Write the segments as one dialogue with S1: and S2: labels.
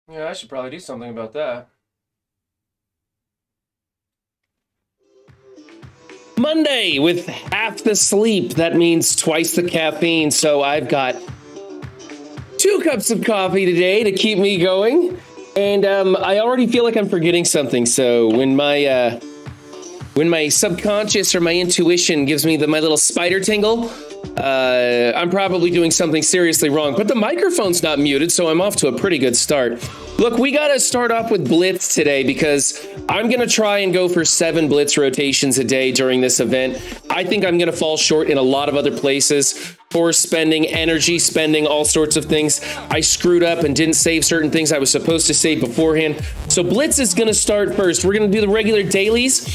S1: Yeah, I should probably do something about that. Monday with half the sleep. That means twice the caffeine. So I've got 2 cups of coffee today to keep me going. And I already feel like I'm forgetting something. So when my subconscious or my intuition gives me my little spider tingle, I'm probably doing something seriously wrong. But the microphone's not muted, so I'm off to a pretty good start. Look, we got to start off with Blitz today because I'm going to try and go for 7 Blitz rotations a day during this event. I think I'm going to fall short in a lot of other places for spending energy, spending all sorts of things. I screwed up and didn't save certain things I was supposed to save beforehand. So Blitz is going to start first. We're going to do the regular dailies.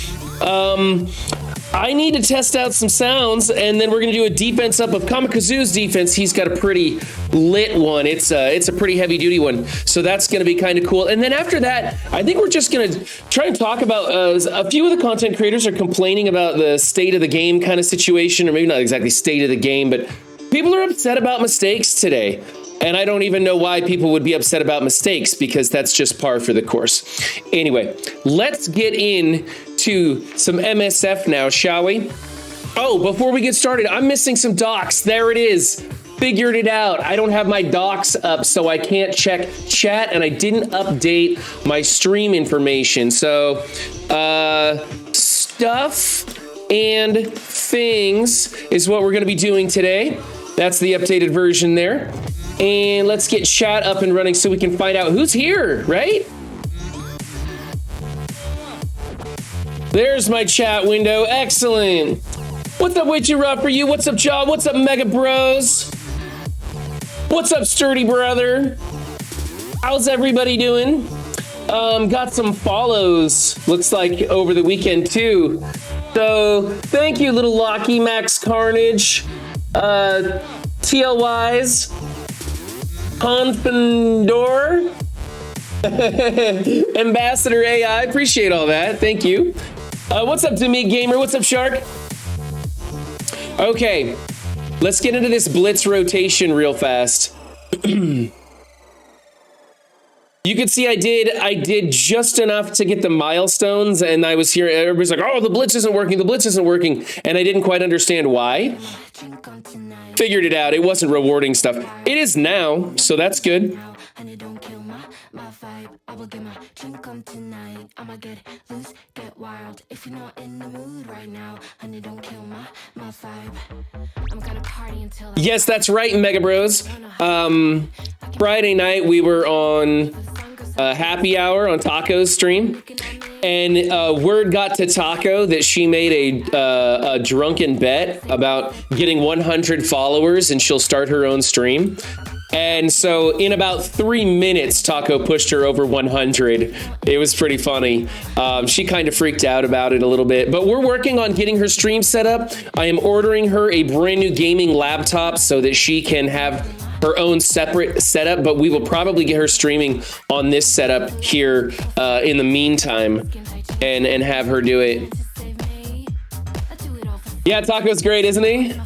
S1: I need to test out some sounds, and then we're going to do a defense up of Kamikazu's defense. He's got a pretty lit one. It's a pretty heavy-duty one, so that's going to be kind of cool. And then after that, I think we're just going to try and talk about a few of the content creators are complaining about the state of the game kind of situation, or maybe not exactly state of the game, but people are upset about mistakes today. And I don't even know why people would be upset about mistakes, because that's just par for the course. Anyway, let's get into some MSF now, shall we? Oh, before we get started, I'm missing some docs. There it is. Figured it out. I don't have my docs up, so I can't check chat, and I didn't update my stream information. So, stuff and things is what we're going to be doing today. That's the updated version there. And let's get chat up and running so we can find out who's here, right? There's my chat window. Excellent. What's up, Witchy Rough for you? What's up, John? What's up, Mega Bros? What's up, Sturdy Brother? How's everybody doing? Got some follows, looks like, over the weekend, too. So, thank you, Little Locky, Max Carnage, TLYs, Confendor, Ambassador AI, appreciate all that, thank you. What's up, Demi Gamer? What's up, Shark? Okay, let's get into this Blitz rotation real fast. You can see I did just enough to get the milestones, and I was here, everybody's like, oh, the Blitz isn't working, and I didn't quite understand why. Figured it out, it wasn't rewarding stuff. It is now, so that's good. Yes, that's right, Mega Bros. Friday night we were on happy hour on Taco's stream, and word got to Taco that she made a drunken bet about getting 100 followers, and she'll start her own stream. And so in about 3 minutes, Taco pushed her over 100. It was pretty funny. She kind of freaked out about it a little bit, but we're working on getting her stream set up. I am ordering her a brand new gaming laptop so that she can have her own separate setup, but we will probably get her streaming on this setup here in the meantime and have her do it. Yeah, Taco's great, isn't he?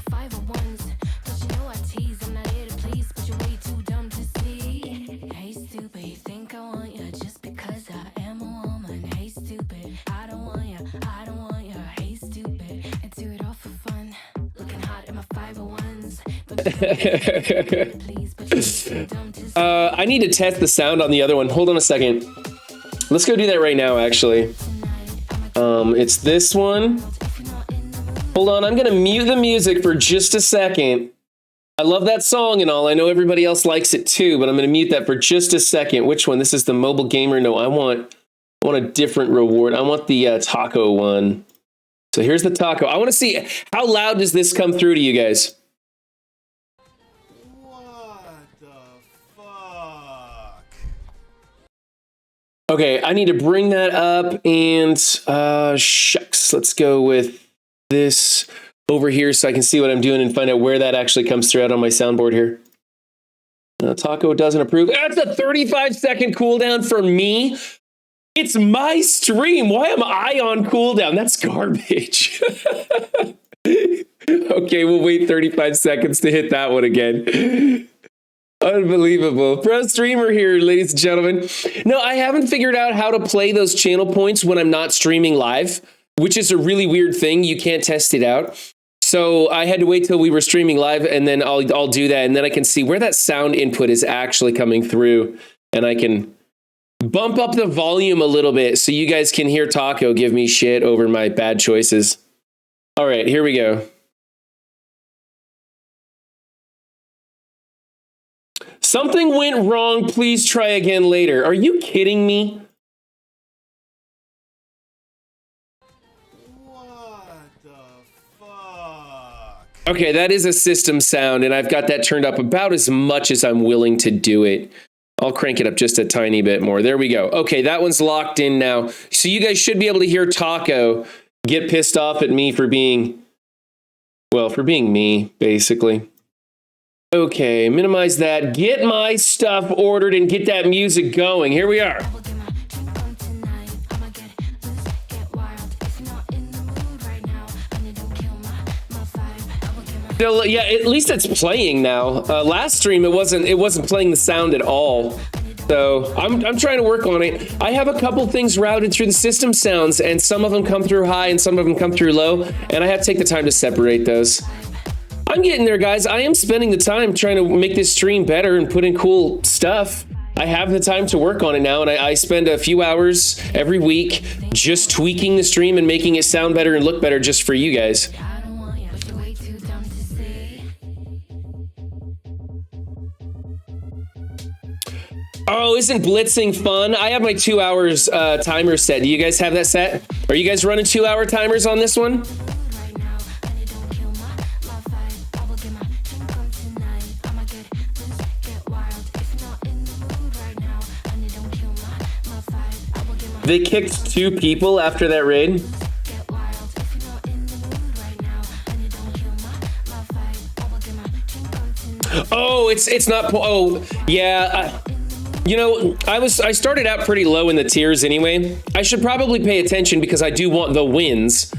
S1: I need to test the sound on the other one. Hold on a second. Let's go do that right now, actually. It's this one. Hold on, I'm gonna mute the music for just a second. I love that song and all. I know everybody else likes it too, but I'm gonna mute that for just a second. Which one? This is the mobile gamer. No, I want a different reward. I want the taco one. So here's the taco. I want to see how loud does this come through to you guys. Okay, I need to bring that up, and shucks, let's go with this over here so I can see what I'm doing and find out where that actually comes through out on my soundboard here. Taco doesn't approve. That's a 35-second cooldown for me. It's my stream. Why am I on cooldown? That's garbage. Okay, we'll wait 35 seconds to hit that one again. Unbelievable. Pro streamer here, ladies and gentlemen. No, I haven't figured out how to play those channel points when I'm not streaming live, which is a really weird thing. You can't test it out. So I had to wait till we were streaming live, and then I'll do that, and then I can see where that sound input is actually coming through, and I can bump up the volume a little bit so you guys can hear Taco give me shit over my bad choices. All right, here we go. Something went wrong. Please try again later. Are you kidding me? Okay, that is a system sound, and I've got that turned up about as much as I'm willing to do it. I'll crank it up just a tiny bit more. There we go. Okay, that one's locked in now. So you guys should be able to hear Taco get pissed off at me for being, well, for being me, basically. Okay, minimize that. Get my stuff ordered and get that music going. Here we are. So, yeah, at least it's playing now. Last stream, it wasn't playing the sound at all. So I'm trying to work on it. I have a couple things routed through the system sounds, and some of them come through high and some of them come through low, and I have to take the time to separate those. I'm getting there, guys. I am spending the time trying to make this stream better and put in cool stuff. I have the time to work on it now, and I spend a few hours every week just tweaking the stream and making it sound better and look better just for you guys. Oh, isn't blitzing fun? I have my 2 hours timer set. Do you guys have that set? Are you guys running 2 hour timers on this one? They kicked 2 people after that raid. Oh, it's not. Oh, yeah. You know, I started out pretty low in the tiers anyway. I should probably pay attention because I do want the wins.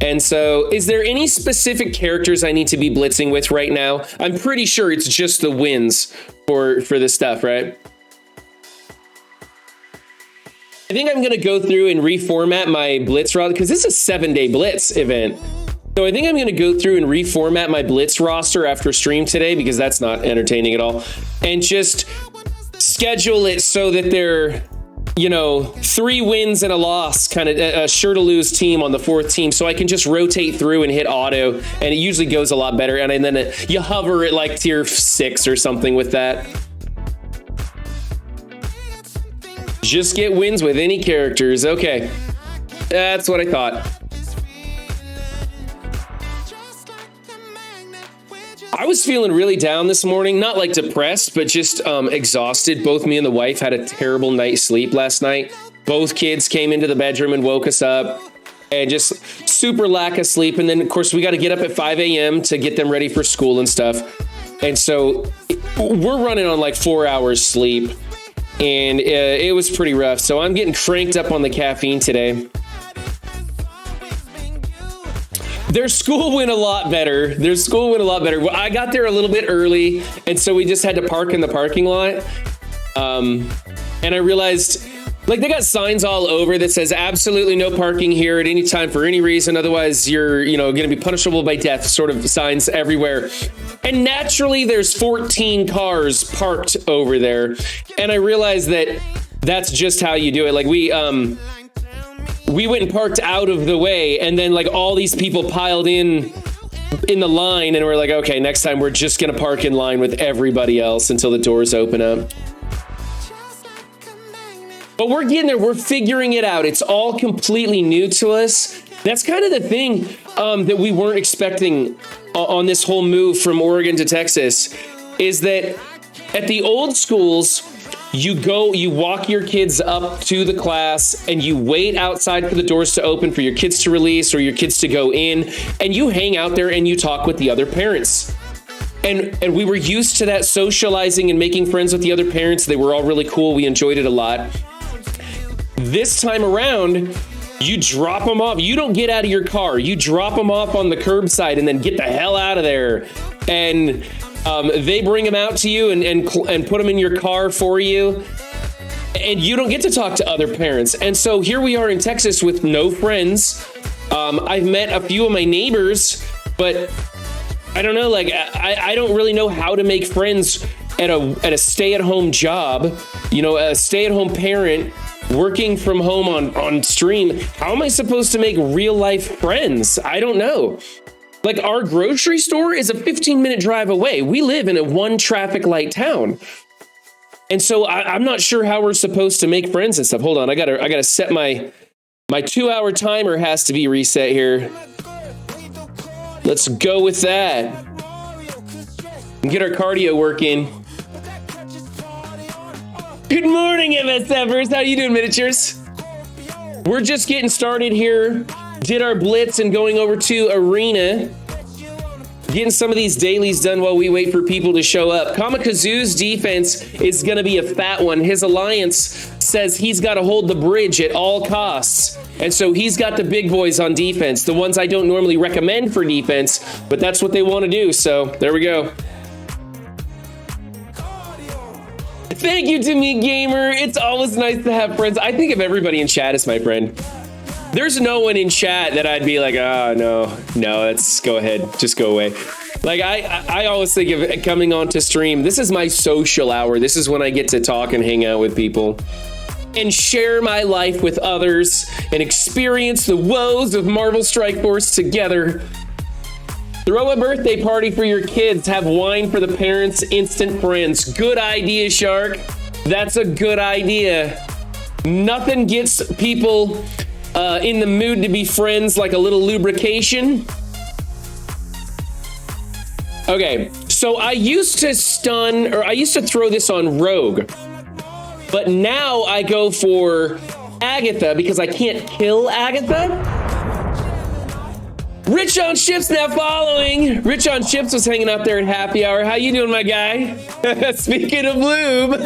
S1: And so, is there any specific characters I need to be blitzing with right now? I'm pretty sure it's just the wins for this stuff, right? I think I'm going to go through and reformat my blitz roster because this is a 7-day blitz event. So I think I'm going to go through and reformat my blitz roster after stream today because that's not entertaining at all. And just schedule it so that they're, you know, 3 wins and a loss, kind of a sure to lose team on the 4th team. So I can just rotate through and hit auto, and it usually goes a lot better. And then you hover at like tier 6 or something with that. Just get wins with any characters. Okay, that's what I thought. I was feeling really down this morning, not like depressed, but just exhausted. Both me and the wife had a terrible night's sleep last night. Both kids came into the bedroom and woke us up, and just super lack of sleep. And then, of course, we got to get up at 5 a.m. to get them ready for school and stuff. And so we're running on like 4 hours sleep, and it was pretty rough. So I'm getting cranked up on the caffeine today. Their school went a lot better. Well, I got there a little bit early, and so we just had to park in the parking lot. And I realized, like, they got signs all over that says absolutely no parking here at any time for any reason. Otherwise, you're, you know, going to be punishable by death, sort of signs everywhere. And naturally, there's 14 cars parked over there. And I realized that that's just how you do it. Like, we went and parked out of the way, and then like all these people piled in the line, and we're like, okay, next time we're just gonna park in line with everybody else until the doors open up. But we're getting there. We're figuring it out. It's all completely new to us. That's kind of the thing that we weren't expecting on this whole move from Oregon to Texas, is that at the old schools, you walk your kids up to the class and you wait outside for the doors to open for your kids to release or your kids to go in, and you hang out there and you talk with the other parents. And we were used to that, socializing and making friends with the other parents. They were all really cool. We enjoyed it a lot. This time around, you drop them off. You don't get out of your car. You drop them off on the curbside and then get the hell out of there. And They bring them out to you and put them in your car for you. And you don't get to talk to other parents. And so here we are in Texas with no friends. I've met a few of my neighbors, but I don't know, like, I don't really know how to make friends at a stay-at-home job, you know, a stay-at-home parent working from home on stream. How am I supposed to make real-life friends? I don't know. Like, our grocery store is a 15-minute drive away. We live in a one traffic light town. And so I'm not sure how we're supposed to make friends and stuff. Hold on, I gotta set my 2-hour timer has to be reset here. Let's go with that. And get our cardio working. Good morning, MSFers. How you doing, miniatures? We're just getting started here. Did our blitz and going over to arena. Getting some of these dailies done while we wait for people to show up. Kamikazu's defense is going to be a fat one. His alliance says he's got to hold the bridge at all costs. And so he's got the big boys on defense, the ones I don't normally recommend for defense, but that's what they want to do. So there we go. Thank you to me, gamer. It's always nice to have friends. I think of everybody in chat as my friend. There's no one in chat that I'd be like, oh, no, let's go ahead. Just go away. Like, I always think of coming on to stream. This is my social hour. This is when I get to talk and hang out with people and share my life with others and experience the woes of Marvel Strike Force together. Throw a birthday party for your kids. Have wine for the parents. Instant friends. Good idea, Shark. That's a good idea. Nothing gets people in the mood to be friends like a little lubrication. Okay, so I used to throw this on Rogue, but now I go for Agatha because I can't kill Agatha. Rich on Ships now following. Rich on Ships was hanging out there at happy hour. How you doing, my guy? Speaking of lube.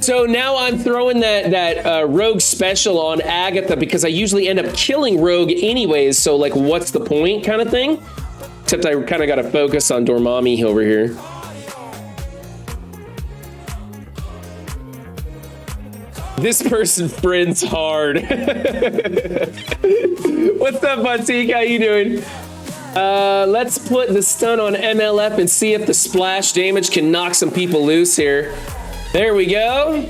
S1: So now I'm throwing that Rogue special on Agatha because I usually end up killing Rogue anyways. So like, what's the point kind of thing? Except I kind of got to focus on Dormammu over here. This person friends hard. What's up, Batik? How you doing? Let's put the stun on MLF and see if the splash damage can knock some people loose here. There we go.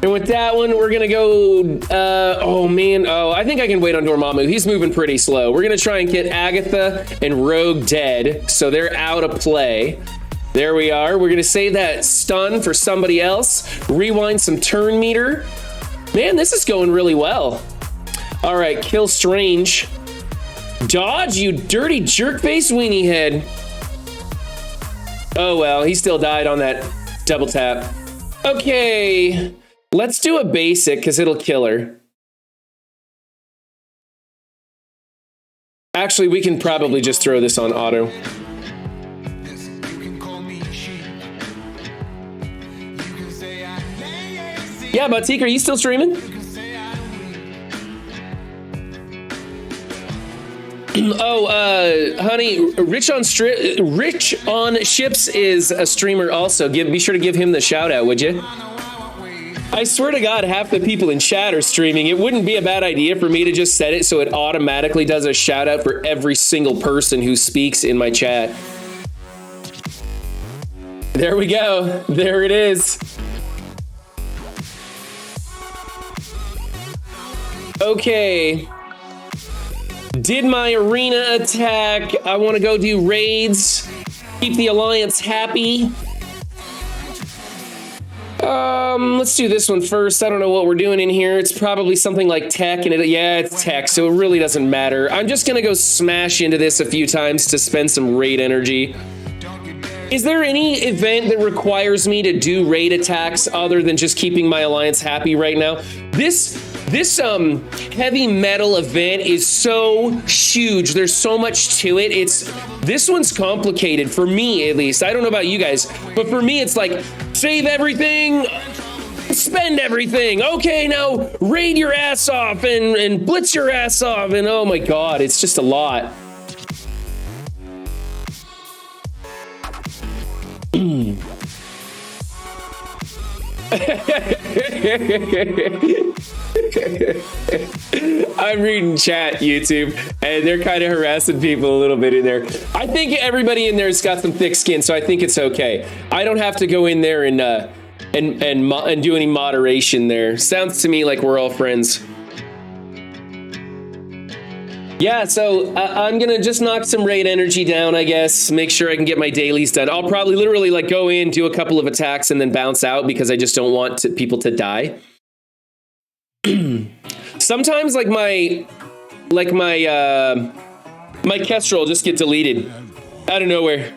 S1: And with that one, we're gonna go, I think I can wait on Dormammu. He's moving pretty slow. We're gonna try and get Agatha and Rogue dead, so they're out of play. There we are. We're gonna save that stun for somebody else. Rewind some turn meter. Man, this is going really well. All right, kill Strange. Dodge, you dirty jerkface weenie head. Oh well, he still died on that double tap. Okay, let's do a basic because it'll kill her. Actually, we can probably just throw this on auto. Yeah, Batik, are you still streaming? Honey, Rich on Ships is a streamer also. Be sure to give him the shout out, would you? I swear to God, half the people in chat are streaming. It wouldn't be a bad idea for me to just set it so it automatically does a shout out for every single person who speaks in my chat. There we go. There it is. Okay. Did my arena attack. I want to go do raids. Keep the alliance happy. Let's do this one first. I don't know what we're doing in here. It's probably something like tech, and it's tech, so it really doesn't matter. I'm just gonna go smash into this a few times to spend some raid energy. Is there any event that requires me to do raid attacks other than just keeping my alliance happy right now? This heavy metal event is so huge. There's so much to it. This one's complicated for me, at least. I don't know about you guys, but for me, it's like save everything, spend everything. Okay, now raid your ass off and blitz your ass off. And oh my God, it's just a lot. I'm reading chat, YouTube, and they're kind of harassing people a little bit in there. I think everybody in there's got some thick skin, so I think it's okay. I don't have to go in there and do any moderation there. Sounds to me like we're all friends. Yeah, so I'm gonna just knock some raid energy down, I guess. Make sure I can get my dailies done. I'll probably literally like go in, do a couple of attacks, and then bounce out because I just don't want people to die. Sometimes like my Kestrel will just get deleted out of nowhere.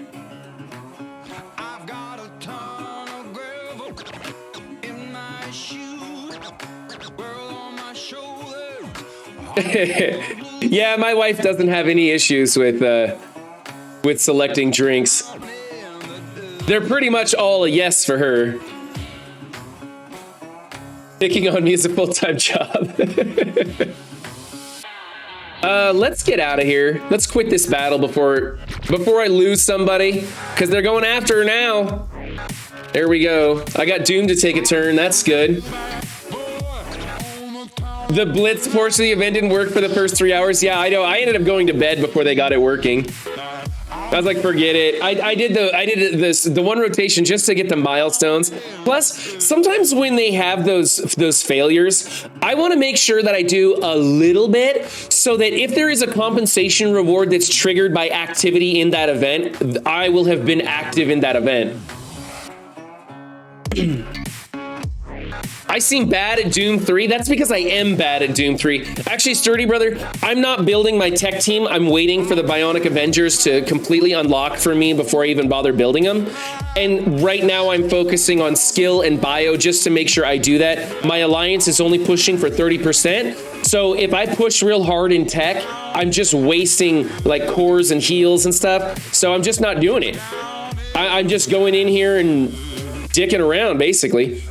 S1: Yeah, my wife doesn't have any issues with selecting drinks. They're pretty much all a yes for her. Picking on me is a full-time job. Let's get out of here. Let's quit this battle before I lose somebody, because they're going after her now. There we go. I got Doom to take a turn. That's good. The Blitz portion of the event didn't work for the first 3 hours. Yeah, I know. I ended up going to bed before they got it working. I was like, forget it. I did the one rotation just to get the milestones. Plus, sometimes when they have those failures, I want to make sure that I do a little bit so that if there is a compensation reward that's triggered by activity in that event, I will have been active in that event. I seem bad at Doom 3. That's because I am bad at Doom 3. Actually, Sturdy Brother, I'm not building my tech team. I'm waiting for the Bionic Avengers to completely unlock for me before I even bother building them. And right now I'm focusing on skill and bio just to make sure I do that. My alliance is only pushing for 30%. So if I push real hard in tech, I'm just wasting like cores and heals and stuff. So I'm just not doing it. I'm just going in here and dicking around, basically.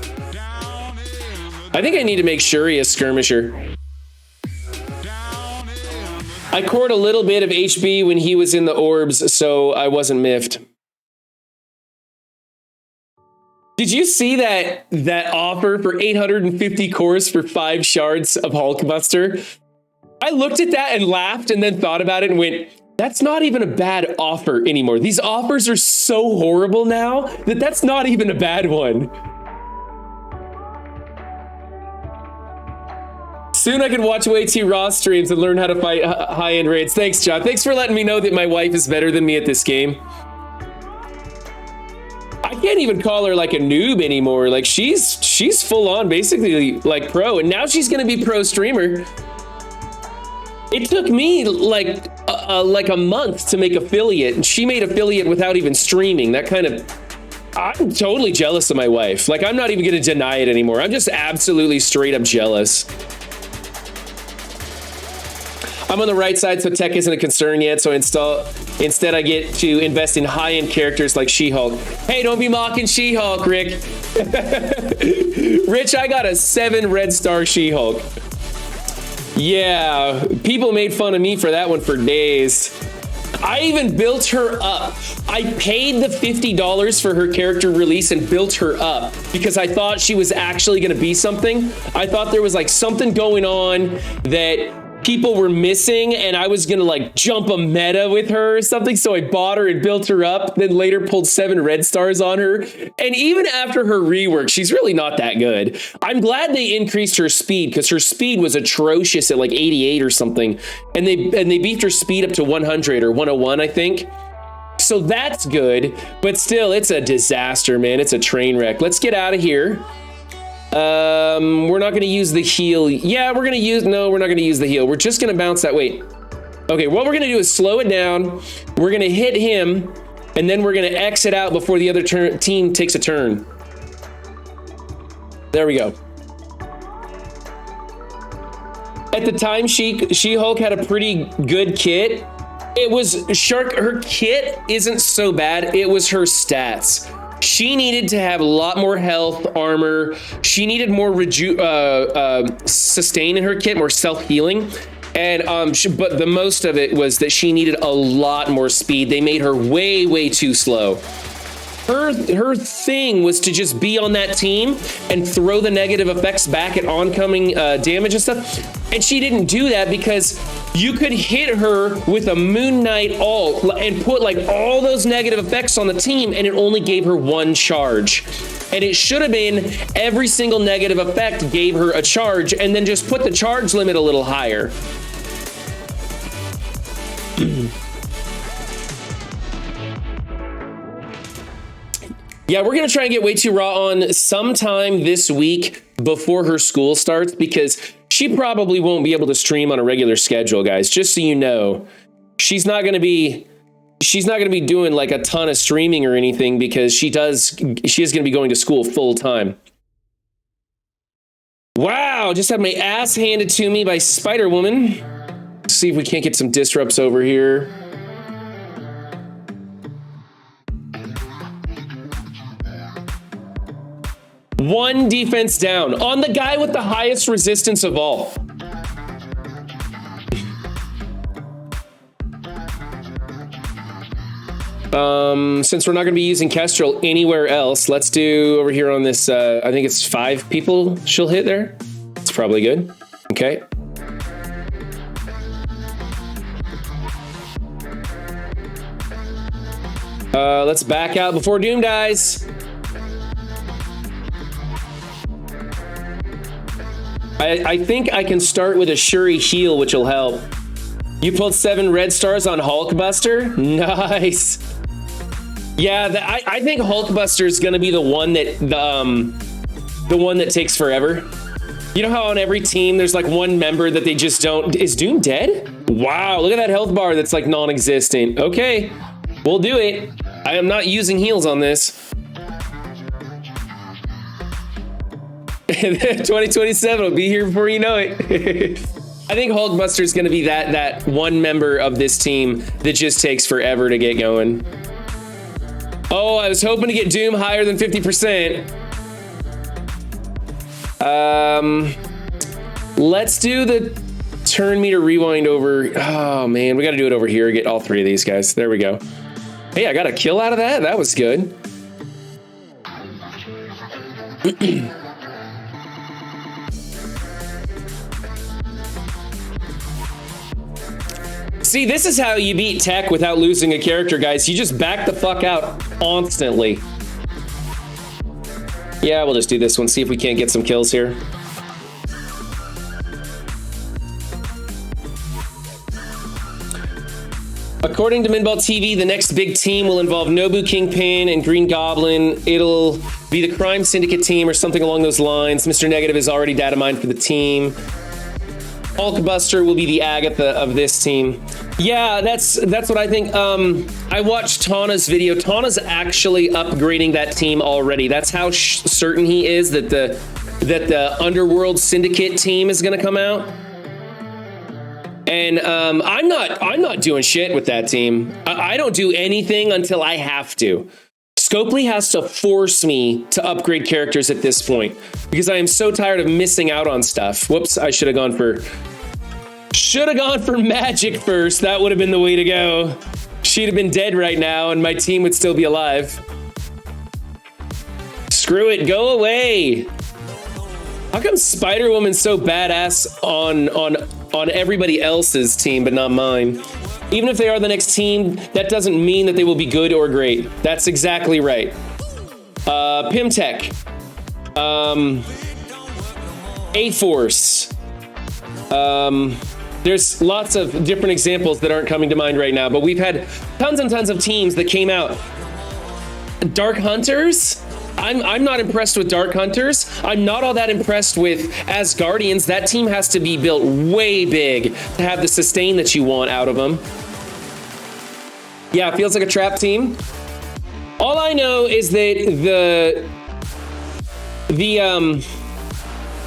S1: I think I need to make sure he is skirmisher. I cored a little bit of HB when he was in the orbs, so I wasn't miffed. Did you see that offer for 850 cores for 5 shards of Hulkbuster? I looked at that and laughed and then thought about it and went, that's not even a bad offer anymore. These offers are so horrible now that that's not even a bad one. Soon I can watch WayT Raw streams and learn how to fight high-end raids. Thanks, John. Thanks for letting me know that my wife is better than me at this game. I can't even call her like a noob anymore. Like she's full on basically like pro, and now she's gonna be pro streamer. It took me like a month to make affiliate, and she made affiliate without even streaming. That kind of, I'm totally jealous of my wife. Like I'm not even gonna deny it anymore. I'm just absolutely straight up jealous. I'm on the right side, so tech isn't a concern yet. So instead I get to invest in high-end characters like She-Hulk. Hey, don't be mocking She-Hulk, Rick. Rich, I got a 7 red star She-Hulk. Yeah, people made fun of me for that one for days. I even built her up. I paid the $50 for her character release and built her up because I thought she was actually going to be something. I thought there was like something going on that people were missing, and I was gonna like jump a meta with her or something. So I bought her and built her up, then later pulled 7 red stars on her. And even after her rework, she's really not that good. I'm glad they increased her speed because her speed was atrocious at like 88 or something. And they beefed her speed up to 100 or 101, I think. So that's good, but still it's a disaster, man. It's a train wreck. Let's get out of here. We're not going to use the heal. Yeah, we're going to use, no, we're not going to use the heal. We're just going to bounce that. Wait. Okay, what we're going to do is slow it down. We're going to hit him, and then we're going to exit out before the other team takes a turn. There we go. At the time, She-Hulk had a pretty good kit. It was her kit isn't so bad. It was her stats. She needed to have a lot more health, armor. She needed more sustain in her kit, more self-healing. And but the most of it was that she needed a lot more speed. They made her way, way too slow. her thing was to just be on that team and throw the negative effects back at oncoming damage and stuff. And she didn't do that because you could hit her with a Moon Knight ult and put like all those negative effects on the team, and it only gave her one charge. And it should have been every single negative effect gave her a charge, and then just put the charge limit a little higher. Yeah, we're going to try and get Way Too Raw on sometime this week before her school starts, because she probably won't be able to stream on a regular schedule, guys. Just so you know, she's not going to be doing like a ton of streaming or anything, because she is going to be going to school full time. Wow, just had my ass handed to me by Spider-Woman. Let's see if we can't get some disrupts over here. One defense down on the guy with the highest resistance of all. Since we're not going to be using Kestrel anywhere else, let's do over here on this. I think it's 5 people she'll hit there. It's probably good. Okay. Let's back out before Doom dies. I think I can start with a Shuri heal, which will help. You pulled 7 red stars on Hulkbuster? Nice. Yeah, I think Hulkbuster is going to be the one that the one that takes forever. You know how on every team there's like one member that they just don't. Is Doom dead? Wow, look at that health bar that's like non-existent. Okay, we'll do it. I am not using heals on this. 2027 will be here before you know it. I think Hulkbuster is going to be that one member of this team that just takes forever to get going. Oh, I was hoping to get Doom higher than 50%. Let's do the turn meter rewind over. Oh man, we got to do it over here. Get all 3 of these guys. There we go. Hey, I got a kill out of that. That was good. See, this is how you beat tech without losing a character, guys. You just back the fuck out constantly. Yeah, we'll just do this one. See if we can't get some kills here. According to Minball TV, the next big team will involve Nobu, Kingpin, and Green Goblin. It'll be the Crime Syndicate team or something along those lines. Mr. Negative is already data mined for the team. Hulkbuster will be the Agatha of this team. Yeah, that's what I think. I watched Tana's video. Tana's actually upgrading that team already. That's how certain he is that the Underworld Syndicate team is going to come out. And I'm not doing shit with that team. I don't do anything until I have to. Scopely has to force me to upgrade characters at this point because I am so tired of missing out on stuff. Whoops, I should have gone for Magic first. That would have been the way to go. She'd have been dead right now and my team would still be alive. Screw it, go away. How come Spider-Woman's so badass on everybody else's team but not mine? Even if they are the next team, that doesn't mean that they will be good or great. That's exactly right. Pimtech. A-Force. There's lots of different examples that aren't coming to mind right now, but we've had tons and tons of teams that came out. Dark Hunters? I'm not impressed with Dark Hunters. I'm not all that impressed with Asgardians. That team has to be built way big to have the sustain that you want out of them. Yeah, it feels like a trap team. All I know is that the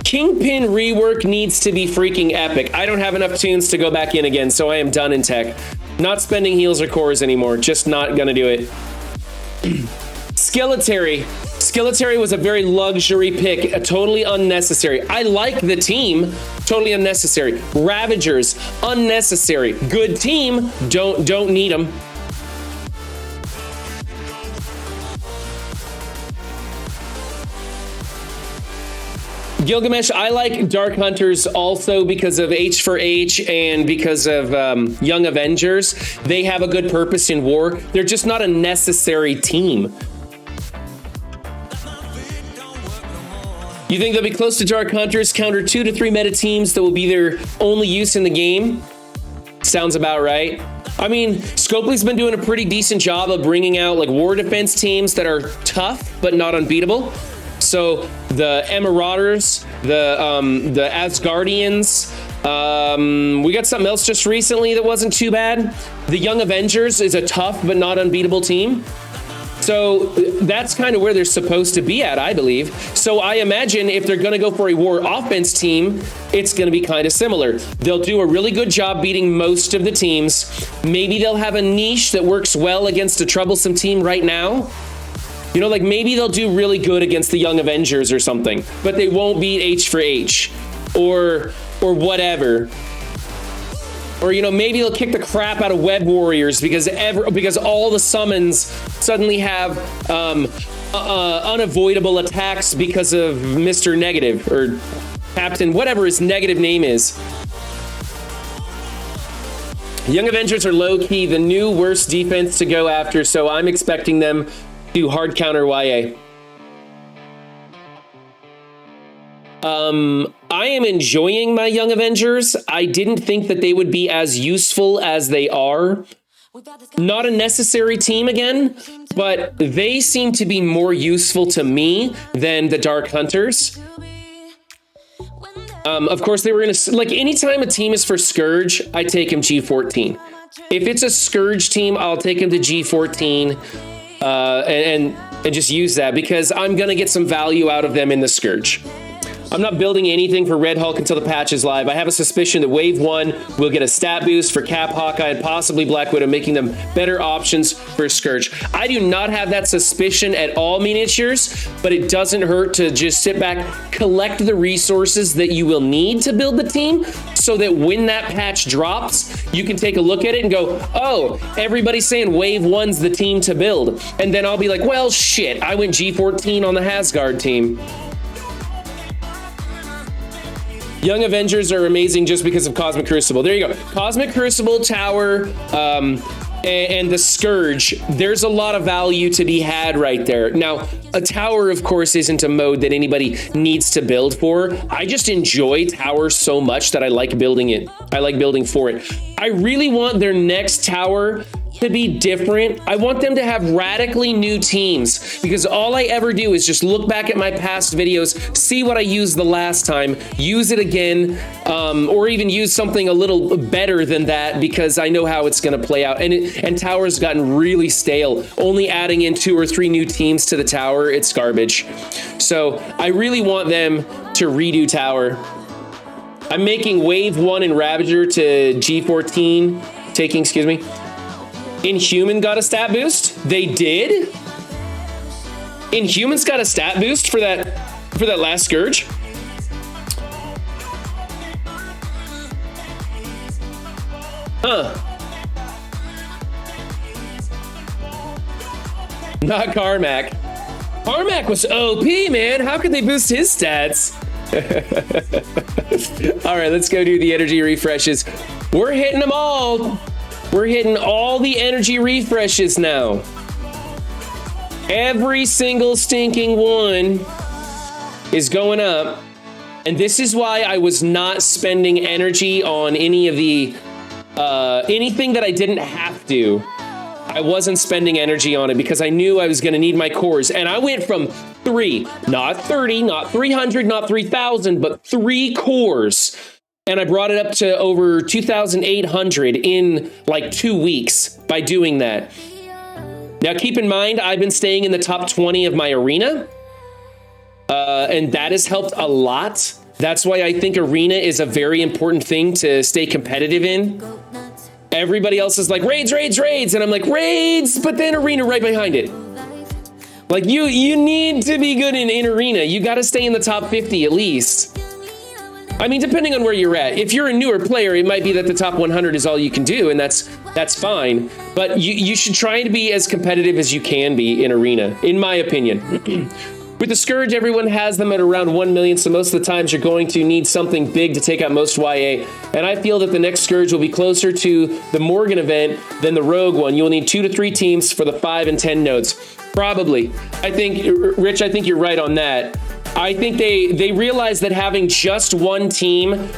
S1: Kingpin rework needs to be freaking epic. I don't have enough tunes to go back in again, so I am done in tech. Not spending heals or cores anymore. Just not gonna do it. Skeletal. Skeletal was a very luxury pick, totally unnecessary. I like the team, totally unnecessary. Ravagers, unnecessary. Good team, don't need them. Gilgamesh, I like Dark Hunters also because of H for H and because of Young Avengers. They have a good purpose in war. They're just not a necessary team. You think they'll be close to Dark Hunters, counter 2 to 3 meta teams that will be their only use in the game? Sounds about right. I mean, Scopely's been doing a pretty decent job of bringing out like war defense teams that are tough but not unbeatable. So the Marauders, the Asgardians, we got something else just recently that wasn't too bad. The Young Avengers is a tough but not unbeatable team. So that's kind of where they're supposed to be at, I believe. So I imagine if they're going to go for a war offense team, it's going to be kind of similar. They'll do a really good job beating most of the teams. Maybe they'll have a niche that works well against a troublesome team right now. You know, like maybe they'll do really good against the Young Avengers or something, but they won't beat H for H or whatever. Or, you know, maybe they'll kick the crap out of Web Warriors because all the summons suddenly have unavoidable attacks because of Mr. Negative or Captain, whatever his negative name is. Young Avengers are low-key the new worst defense to go after, so I'm expecting them to hard counter YA. I am enjoying my Young Avengers. I didn't think that they would be as useful as they are. Not a necessary team again, but they seem to be more useful to me than the Dark Hunters. Of course, they were going to, like, anytime a team is for Scourge, I take him G14. If it's a Scourge team, I'll take him to G14 and just use that because I'm going to get some value out of them in the Scourge. I'm not building anything for Red Hulk until the patch is live. I have a suspicion that Wave 1 will get a stat boost for Cap, Hawkeye, and possibly Black Widow, making them better options for Scourge. I do not have that suspicion at all, Miniatures, but it doesn't hurt to just sit back, collect the resources that you will need to build the team so that when that patch drops, you can take a look at it and go, oh, everybody's saying Wave 1's the team to build. And then I'll be like, well, shit, I went G14 on the Asgard team. Young Avengers are amazing just because of Cosmic Crucible. There you go. Cosmic Crucible, Tower, and the Scourge. There's a lot of value to be had right there. Now, a Tower, of course, isn't a mode that anybody needs to build for. I just enjoy Tower so much that I like building it. I like building for it. I really want their next Tower to be different. I want them to have radically new teams because all I ever do is just look back at my past videos, see what I used the last time, use it again, or even use something a little better than that because I know how it's going to play out. And Tower's gotten really stale. Only adding in 2 or 3 new teams to the Tower, it's garbage. So I really want them to redo Tower. I'm making Wave 1 and Ravager to G14, excuse me. Inhuman got a stat boost? They did? Inhuman's got a stat boost for that last Scourge? Huh. Not Carmack. Carmack was OP, man. How could they boost his stats? All right, let's go do the energy refreshes. We're hitting them all. We're hitting all the energy refreshes now. Every single stinking one is going up. And this is why I was not spending energy on any of the, anything that I didn't have to. I wasn't spending energy on it because I knew I was going to need my cores. And I went from 3, not 30, not 300, not 3,000, but 3 cores. And I brought it up to over 2,800 in like 2 weeks by doing that. Now, keep in mind, I've been staying in the top 20 of my arena. And that has helped a lot. That's why I think arena is a very important thing to stay competitive in. Everybody else is like, raids, raids, raids. And I'm like, raids, but then arena right behind it. Like, you need to be good in arena. You got to stay in the top 50 at least. I mean, depending on where you're at. If you're a newer player, it might be that the top 100 is all you can do, and that's fine. But you should try to be as competitive as you can be in arena, in my opinion. With the Scourge, everyone has them at around 1 million, so most of the times you're going to need something big to take out most YA. And I feel that the next Scourge will be closer to the Morgan event than the Rogue one. You'll need 2 to 3 teams for the 5 and 10 nodes. Probably. I think, Rich, I think you're right on that. I think they realized that having just one team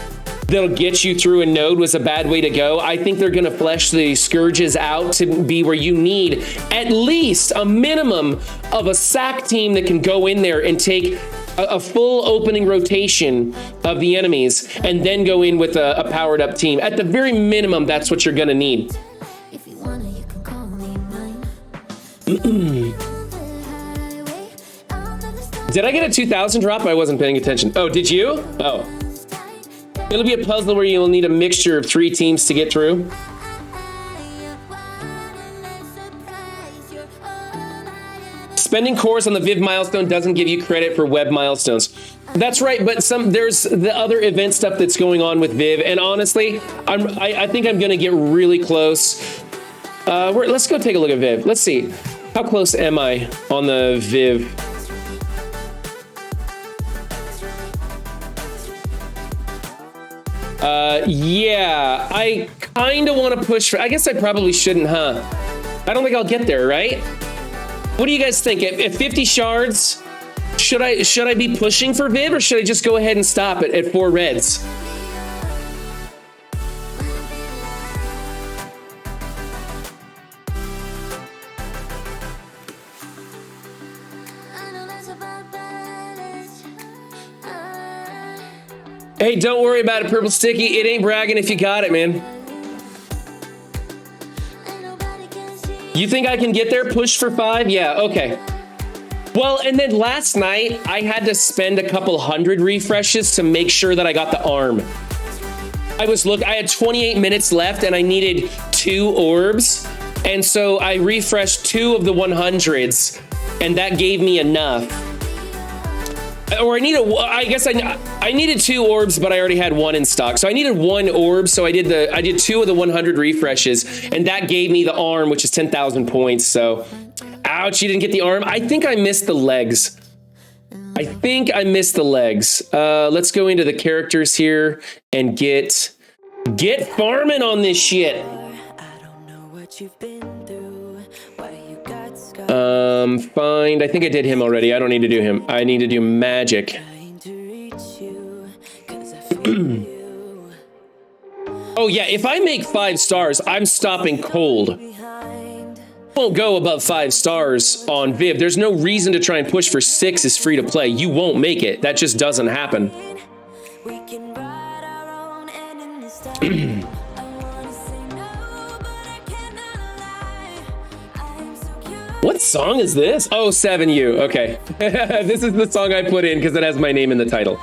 S1: that'll get you through a node was a bad way to go. I think they're gonna flesh the Scourges out to be where you need at least a minimum of a sack team that can go in there and take a full opening rotation of the enemies and then go in with a powered up team. At the very minimum, that's what you're gonna need.
S2: If you wanna, you can call me mine.
S1: Did I get a 2,000 drop? I wasn't paying attention. Oh, did you? Oh. It'll be a puzzle where you'll need a mixture of 3 teams to get through. Spending cores on the Viv milestone doesn't give you credit for web milestones. That's right, but there's the other event stuff that's going on with Viv, and honestly, I think I'm gonna get really close. Let's go take a look at Viv. Let's see, how close am I on the Viv? Yeah, I kind of want to push for, I guess I probably shouldn't, huh? I don't think I'll get there, right? What do you guys think? At 50 shards, should I be pushing for Viv, or should I just go ahead and stop it at 4 reds? Hey, don't worry about it, Purple Sticky. It ain't bragging if you got it, man. You think I can get there? Push for 5? Yeah, okay. Well, and then last night, I had to spend a couple hundred refreshes to make sure that I got the arm. I had 28 minutes left and I needed 2 orbs. And so I refreshed 2 of the 100s and that gave me enough. Or I needed 2 orbs, but I already had 1 in stock. So I needed 1 orb, so I did 2 of the 100 refreshes, and that gave me the arm, which is 10,000 points. So, ouch, you didn't get the arm. I think I missed the legs. Let's go into the characters here and get farming on this shit. Find, I think I did him already. I don't need to do him. I need to do magic. Oh yeah, if I make 5 stars, I'm stopping cold. Won't go above 5 stars on Viv. There's no reason to try and push for 6 is free to play. You won't make it. That just doesn't happen. What song is this? Oh, 7U. Okay. This is the song I put in because it has my name in the title.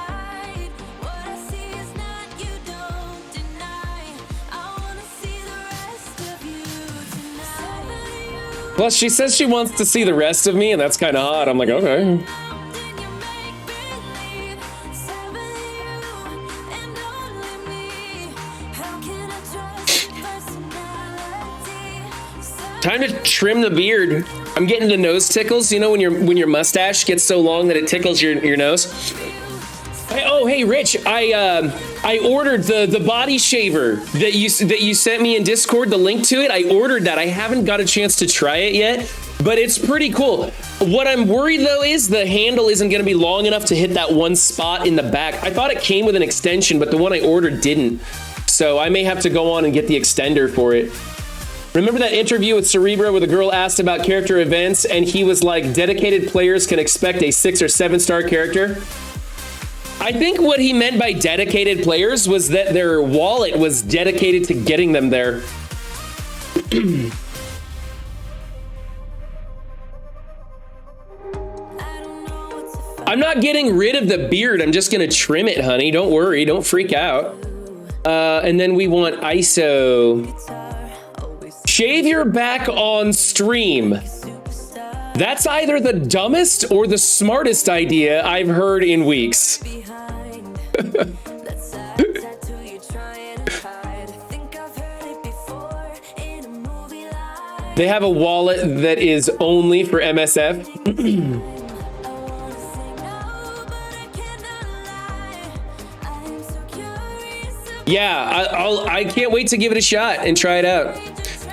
S1: Plus, she says she wants to see the rest of me, and that's kind of hot. I'm like, okay. Time to trim the beard. I'm getting the nose tickles. You know when your mustache gets so long that it tickles your nose. Hey, Rich, I ordered the body shaver that you sent me in Discord. The link to it. I ordered that. I haven't got a chance to try it yet, but it's pretty cool. What I'm worried though is the handle isn't going to be long enough to hit that one spot in the back. I thought it came with an extension, but the one I ordered didn't. So I may have to go on and get the extender for it. Remember that interview with Cerebro where the girl asked about character events and he was like, dedicated players can expect a 6 or 7 star character? I think what he meant by dedicated players was that their wallet was dedicated to getting them there. I'm not getting rid of the beard. I'm just going to trim it, honey. Don't worry. Don't freak out. And then we want ISO. Shave your back on stream. That's either the dumbest or the smartest idea I've heard in weeks. They have a wallet that is only for MSF. Yeah, I can't wait to give it a shot and try it out.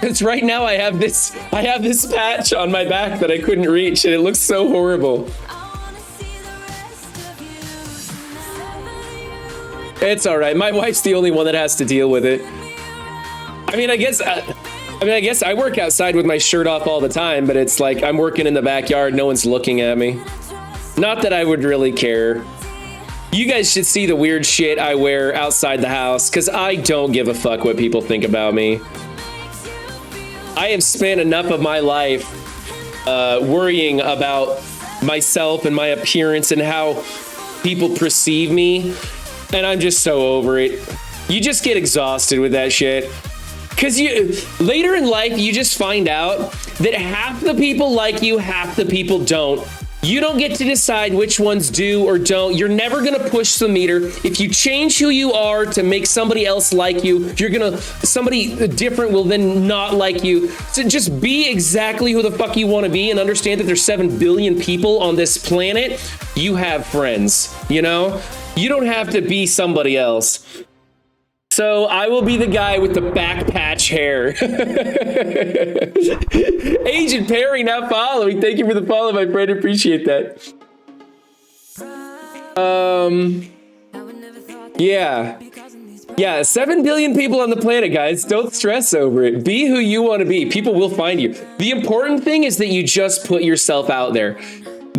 S1: Because right now I have this patch on my back that I couldn't reach, and it looks so horrible. It's all right. My wife's the only one that has to deal with it. I mean, I guess I work outside with my shirt off all the time, but it's like I'm working in the backyard. No one's looking at me. Not that I would really care. You guys should see the weird shit I wear outside the house, because I don't give a fuck what people think about me. I have spent enough of my life worrying about myself and my appearance and how people perceive me, and I'm just so over it. You just get exhausted with that shit. Because later in life, you just find out that half the people like you, half the people don't. You don't get to decide which ones do or don't. You're never going to push the meter. If you change who you are to make somebody else like you, somebody different will then not like you. So just be exactly who the fuck you want to be and understand that there's 7 billion people on this planet. You have friends, you know? You don't have to be somebody else. So I will be the guy with the back patch hair. Agent Perry now following. Thank you for the follow, my friend. Appreciate that. Yeah, 7 billion people on the planet, guys. Don't stress over it. Be who you want to be. People will find you. The important thing is that you just put yourself out there.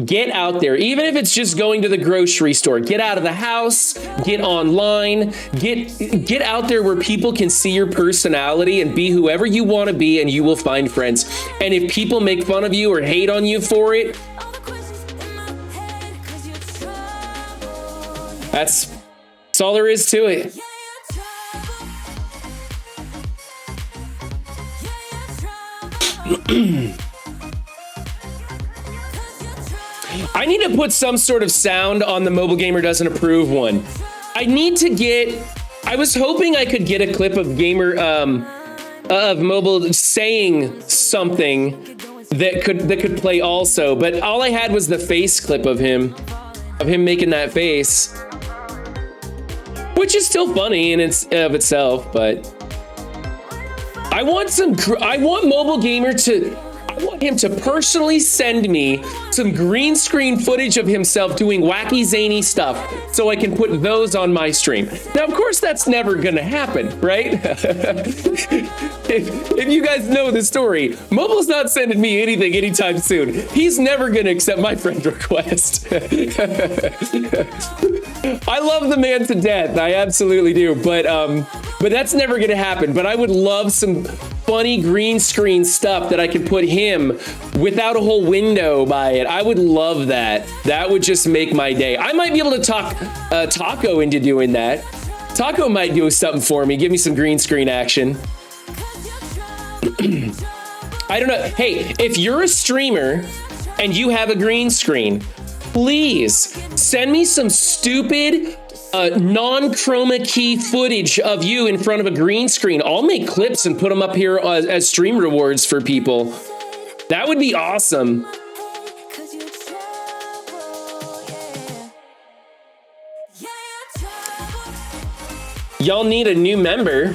S1: Get out there, even if it's just going to the grocery store. Get out of the house, get online, get out there where people can see your personality and be whoever you want to be, and you will find friends. And if people make fun of you or hate on you for it, that's all there is to it. I need to put some sort of sound on the Mobile Gamer Doesn't Approve one. I was hoping I could get a clip of of Mobile saying something that could play also, but all I had was the face clip of him making that face, which is still funny in itself, but I want Mobile Gamer I want him to personally send me some green screen footage of himself doing wacky, zany stuff so I can put those on my stream. Now, of course, that's never gonna happen, right? if you guys know the story, Mobile's not sending me anything anytime soon. He's never gonna accept my friend request. I love the man to death, I absolutely do, but that's never gonna happen. But I would love some funny green screen stuff that I could put him without a whole window by it. I would love that. That would just make my day. I might be able to talk Taco into doing that. Taco might do something for me. Give me some green screen action. I don't know. Hey, if you're a streamer and you have a green screen, please send me some stupid non-chroma key footage of you in front of a green screen. I'll make clips and put them up here as stream rewards for people. That would be awesome. Y'all need a new member.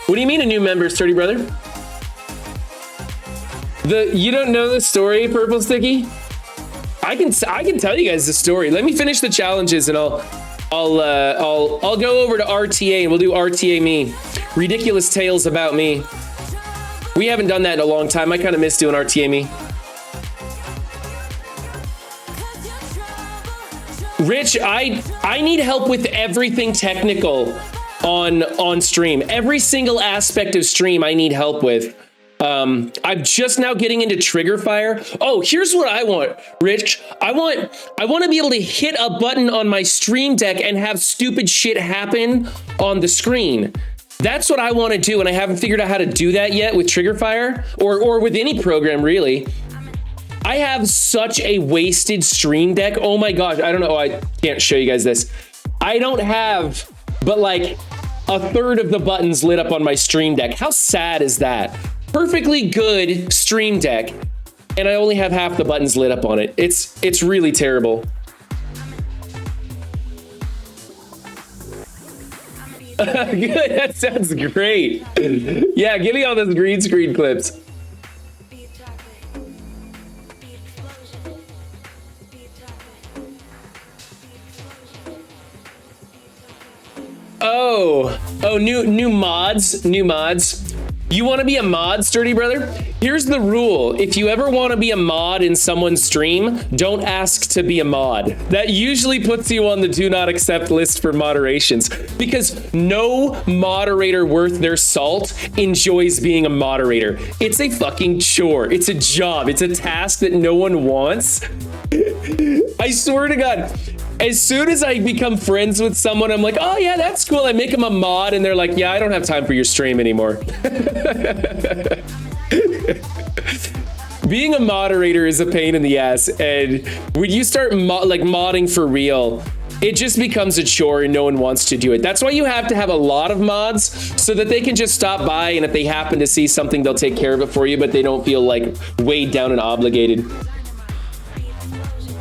S1: What do you mean a new member, Sturdy Brother? You don't know the story, Purple Sticky? I can tell you guys the story. Let me finish the challenges and I'll go over to RTA and we'll do RTA me. Ridiculous tales about me. We haven't done that in a long time. I kind of miss doing RTA me. Rich, I need help with everything technical on stream. Every single aspect of stream I need help with. I'm just now getting into trigger fire. Oh, here's what I want, Rich. I want to be able to hit a button on my stream deck and have stupid shit happen on the screen. That's what I want to do, and I haven't figured out how to do that yet with trigger fire or with any program really. I have such a wasted stream deck. Oh my gosh, I don't know. I can't show you guys this. I don't have but like a third of the buttons lit up on my stream deck. How sad is that? Perfectly good stream deck, and I only have half the buttons lit up on it. It's really terrible. Good, that sounds great. Yeah, give me all those green screen clips. Oh, new mods. You want to be a mod, Sturdy Brother? Here's the rule. If you ever want to be a mod in someone's stream, don't ask to be a mod. That usually puts you on the do not accept list for moderations, because no moderator worth their salt enjoys being a moderator. It's a fucking chore. It's a job. It's a task that no one wants. I swear to God. As soon as I become friends with someone, I'm like, oh yeah, that's cool. I make them a mod and they're like, yeah, I don't have time for your stream anymore. Being a moderator is a pain in the ass. And when you start modding for real, it just becomes a chore and no one wants to do it. That's why you have to have a lot of mods so that they can just stop by, and if they happen to see something, they'll take care of it for you, but they don't feel like weighed down and obligated.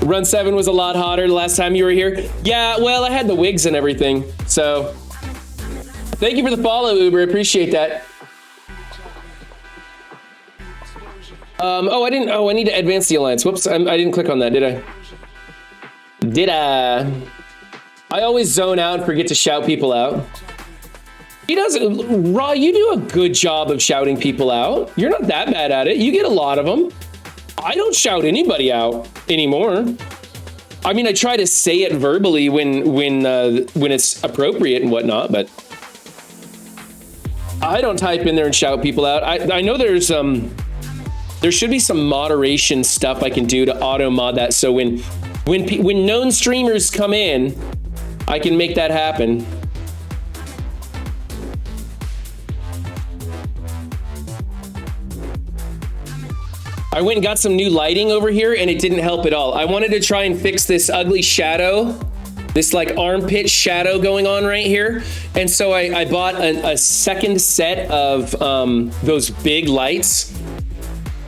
S1: Run 7 was a lot hotter the last time you were here. Yeah, well, I had the wigs and everything. So thank you for the follow, Uber. Appreciate that. I need to advance the alliance. Whoops, I didn't click on that, did I? I always zone out and forget to shout people out. He doesn't. Raw, you do a good job of shouting people out. You're not that bad at it. You get a lot of them. I don't shout anybody out anymore. I mean, I try to say it verbally when it's appropriate and whatnot, but I don't type in there and shout people out. I know there should be some moderation stuff I can do to auto mod that, so when known streamers come in, I can make that happen. I went and got some new lighting over here and it didn't help at all. I wanted to try and fix this ugly shadow, this like armpit shadow going on right here. And so I bought a second set of those big lights,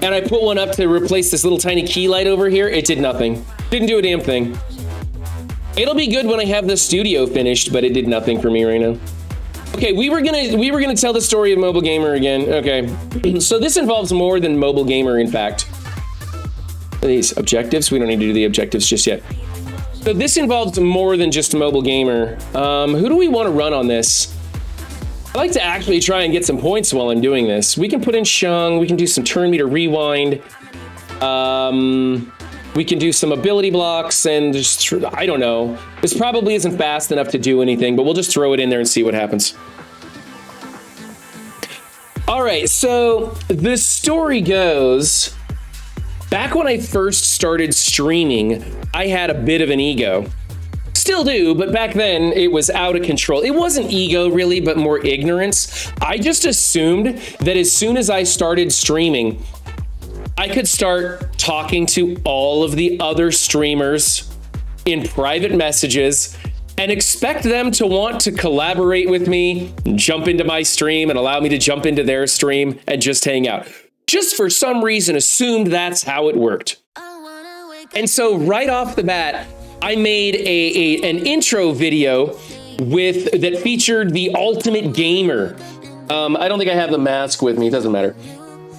S1: and I put one up to replace this little tiny key light over here. It did nothing. Didn't do a damn thing. It'll be good when I have the studio finished, but it did nothing for me right now. Okay, we were gonna tell the story of Mobile Gamer again. Okay, so this involves more than Mobile Gamer, in fact. These objectives, we don't need to do the objectives just yet. So this involves more than just Mobile Gamer. Who do we want to run on this? I like to actually try and get some points while I'm doing this. We can put in Shung, we can do some turn meter rewind. We can do some ability blocks and just, I don't know. This probably isn't fast enough to do anything, but we'll just throw it in there and see what happens. All right, so the story goes, back when I first started streaming, I had a bit of an ego. Still do, but back then it was out of control. It wasn't ego really, but more ignorance. I just assumed that as soon as I started streaming, I could start talking to all of the other streamers in private messages and expect them to want to collaborate with me, jump into my stream and allow me to jump into their stream and just hang out. Just for some reason assumed that's how it worked. And so right off the bat, I made an intro video that featured the Ultimate Gamer. I don't think I have the mask with me, it doesn't matter.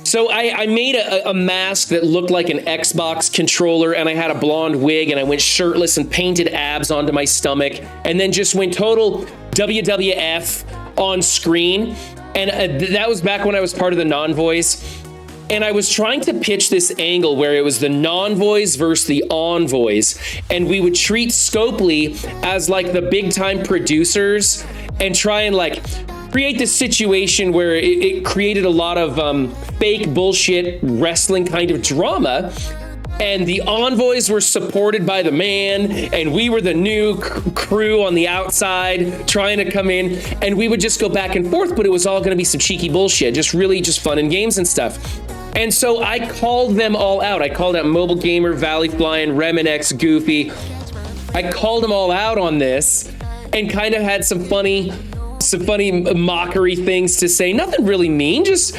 S1: So I made a mask that looked like an Xbox controller, and I had a blonde wig, and I went shirtless and painted abs onto my stomach, and then just went total WWF on screen. And that was back when I was part of the non-voice. And I was trying to pitch this angle where it was the non-voice versus the on-voice. And we would treat Scopely as like the big time producers and try and like create this situation where it created a lot of fake bullshit wrestling kind of drama. And the envoys were supported by the man, and we were the new crew on the outside trying to come in, and we would just go back and forth, but it was all gonna be some cheeky bullshit, just really just fun and games and stuff. And so I called them all out. I called out Mobile Gamer, Valley Flying, Reminex, Goofy. I called them all out on this and kind of had some funny mockery things to say. Nothing really mean, just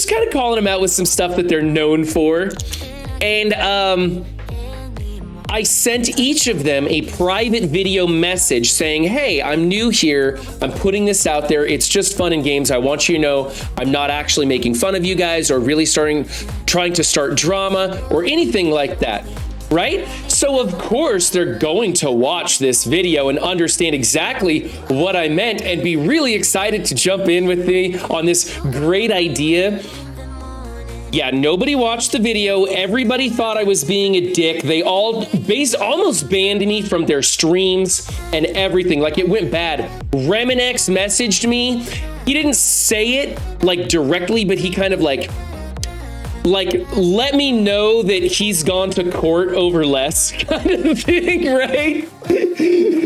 S1: kind of calling them out with some stuff that they're known for. And I I sent each of them a private video message saying, hey, I'm new here. I'm putting this out there. It's just fun and games. I want you to know I'm not actually making fun of you guys or really trying to start drama or anything like that. Right? So of course they're going to watch this video and understand exactly what I meant and be really excited to jump in with me on this great idea. Yeah, nobody watched the video. Everybody thought I was being a dick. They all almost banned me from their streams and everything. Like, it went bad. Reminex messaged me. He didn't say it like directly, but he kind of like let me know that he's gone to court over less kind of thing, right?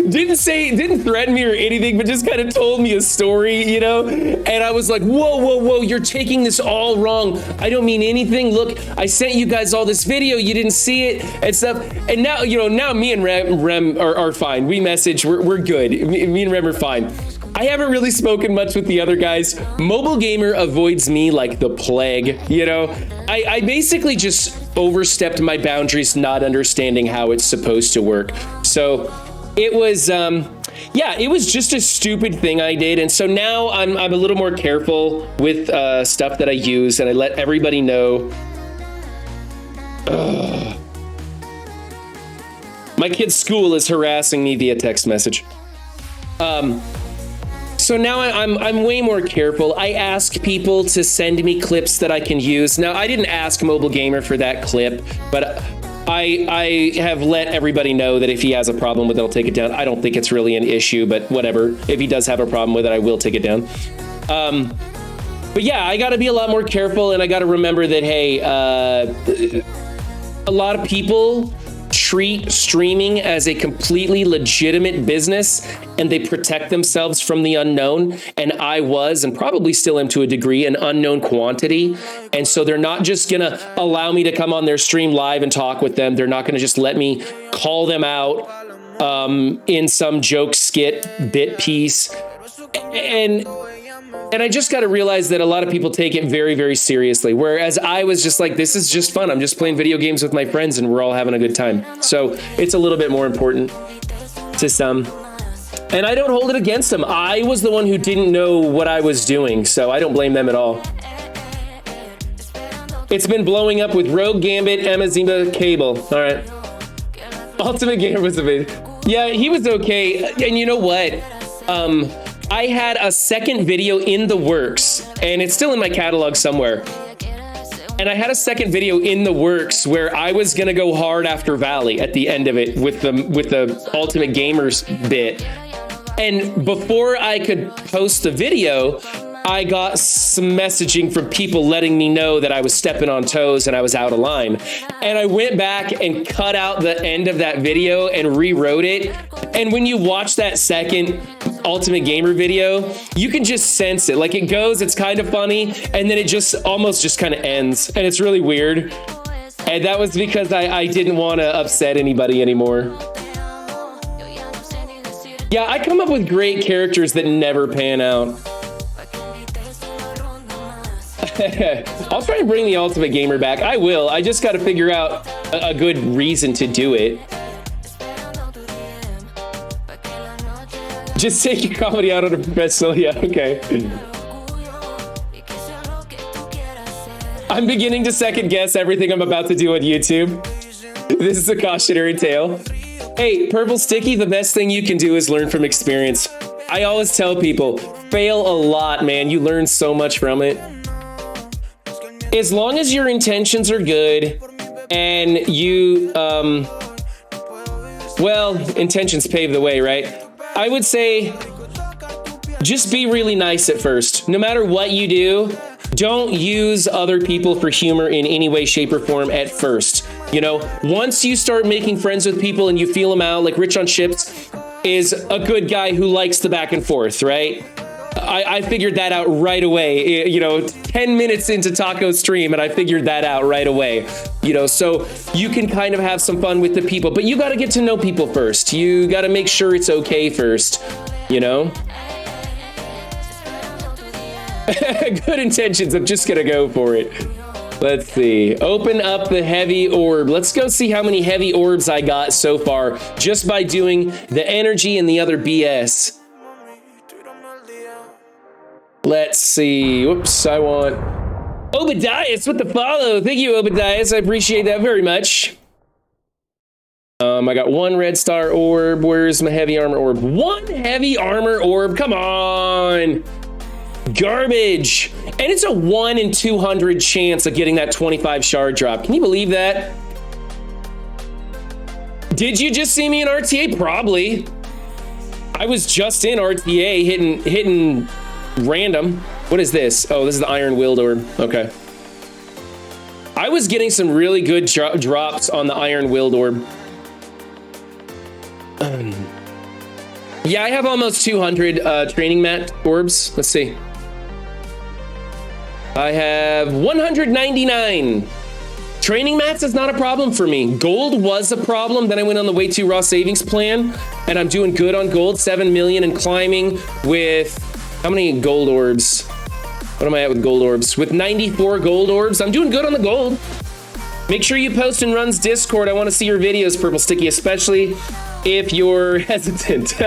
S1: Didn't threaten me or anything, but just kind of told me a story, you know? And I was like, whoa, you're taking this all wrong. I don't mean anything. Look, I sent you guys all this video. You didn't see it and stuff. And now, you know, now me and Rem are fine. We message, we're good. Me and Rem are fine. I haven't really spoken much with the other guys. Mobile Gamer avoids me like the plague, you know? I basically just overstepped my boundaries, not understanding how it's supposed to work. So it was, yeah, it was just a stupid thing I did. And so now I'm a little more careful with stuff that I use, and I let everybody know. My kid's school is harassing me via text message. So now I'm way more careful. I ask people to send me clips that I can use. Now, I didn't ask Mobile Gamer for that clip, but I have let everybody know that if he has a problem with it, I'll take it down. I don't think it's really an issue, but whatever. If he does have a problem with it, I will take it down. But yeah, I got to be a lot more careful, and I got to remember that, hey, a lot of people treat streaming as a completely legitimate business, and they protect themselves from the unknown. And I was, and probably still am to a degree, an unknown quantity. And so they're not just gonna allow me to come on their stream live and talk with them. They're not gonna just let me call them out in some joke skit bit piece. And I just got to realize that a lot of people take it very, very seriously. Whereas I was just like, this is just fun. I'm just playing video games with my friends and we're all having a good time. So it's a little bit more important to some. And I don't hold it against them. I was the one who didn't know what I was doing. So I don't blame them at all. It's been blowing up with Rogue Gambit, Amazima Cable. All right. Ultimate Gamer was amazing. Yeah, he was okay. And you know what? I had a second video in the works, and it's still in my catalog somewhere. And I had a second video in the works where I was gonna go hard after Valley at the end of it with the Ultimate Gamers bit. And before I could post the video, I got some messaging from people letting me know that I was stepping on toes and I was out of line. And I went back and cut out the end of that video and rewrote it. And when you watch that second Ultimate Gamer video, you can just sense it. Like, it goes, it's kind of funny, and then it just almost just kind of ends. And it's really weird. And that was because I didn't want to upset anybody anymore. Yeah, I come up with great characters that never pan out. I'll try and bring the Ultimate Gamer back. I will. I just got to figure out a good reason to do it. Just take your comedy out on a professional. Yeah, okay. I'm beginning to second guess everything I'm about to do on YouTube. This is a cautionary tale. Hey, Purple Sticky, the best thing you can do is learn from experience. I always tell people, fail a lot, man. You learn so much from it. As long as your intentions are good and you, well, intentions pave the way, right? I would say just be really nice at first. No matter what you do, don't use other people for humor in any way, shape, or form at first. You know, once you start making friends with people and you feel them out, like Rich on Chips is a good guy who likes the back and forth, right? I figured that out right away, you know, 10 minutes into Taco's stream, and I figured that out right away, you know, so you can kind of have some fun with the people, but you got to get to know people first. You got to make sure it's okay first, you know? Good intentions. I'm just going to go for it. Let's see. Open up the heavy orb. Let's go see how many heavy orbs I got so far just by doing the energy and the other BS. Let's see. Whoops, I want Obadias with the follow. Thank you, Obadias. I appreciate that very much. I got one red star orb. Where's my heavy armor orb? One heavy armor orb. Come on. Garbage. And it's a 1 in 200 chance of getting that 25 shard drop. Can you believe that? Did you just see me in RTA? Probably. I was just in RTA hitting random. What is this? Oh, this is the Iron Willed orb. Okay. I was getting some really good drops on the Iron Willed orb. Yeah, I have almost 200 training mat orbs. Let's see. I have 199. Training mats is not a problem for me. Gold was a problem. Then I went on the way too raw savings plan, and I'm doing good on gold. 7 million and climbing with how many gold orbs? What am I at with gold orbs? With 94 gold orbs. I'm doing good on the gold. Make sure you post in Run's Discord. I want to see your videos, Purple Sticky, especially if you're hesitant.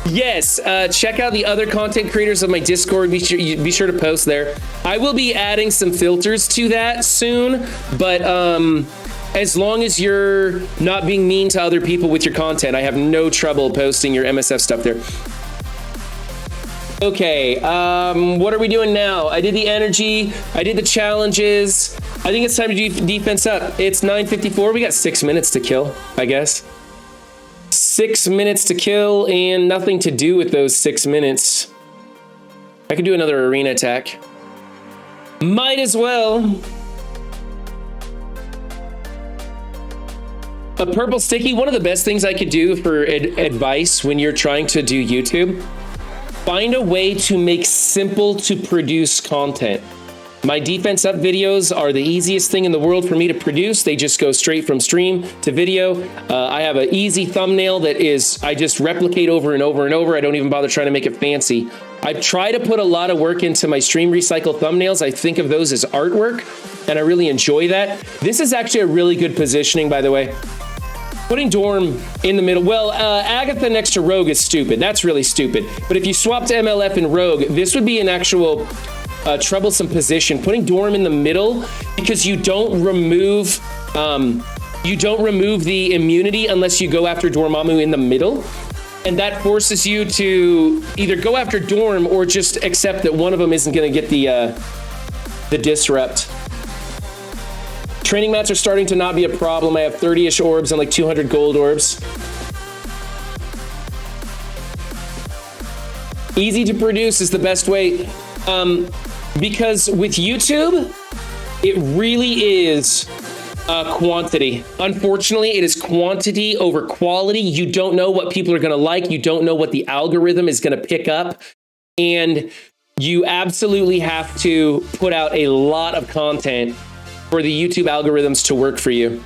S1: Yes, check out the other content creators of my Discord. Be sure to post there. I will be adding some filters to that soon, but as long as you're not being mean to other people with your content, I have no trouble posting your MSF stuff there. Okay, what are we doing now? I did the energy, I did the challenges. I think it's time to defense up. It's 9:54. We got 6 minutes to kill, I guess. 6 minutes to kill and nothing to do with those 6 minutes. I could do another arena attack. Might as well. A purple sticky, one of the best things I could do for advice when you're trying to do YouTube, find a way to make simple to produce content. My defense up videos are the easiest thing in the world for me to produce. They just go straight from stream to video. I have an easy thumbnail that I just replicate over and over and over. I don't even bother trying to make it fancy. I try to put a lot of work into my stream recycle thumbnails. I think of those as artwork, and I really enjoy that. This is actually a really good positioning, by the way. Putting Dorm in the middle. Well, Agatha next to Rogue is stupid. That's really stupid. But if you swapped MLF and Rogue, this would be an actual troublesome position. Putting Dorm in the middle, because you don't remove the immunity unless you go after Dormammu in the middle. And that forces you to either go after Dorm or just accept that one of them isn't going to get the disrupt. Training mats are starting to not be a problem. I have 30-ish orbs and like 200 gold orbs. Easy to produce is the best way. Because with YouTube, it really is quantity. Unfortunately, it is quantity over quality. You don't know what people are going to like. You don't know what the algorithm is going to pick up. And you absolutely have to put out a lot of content for the YouTube algorithms to work for you.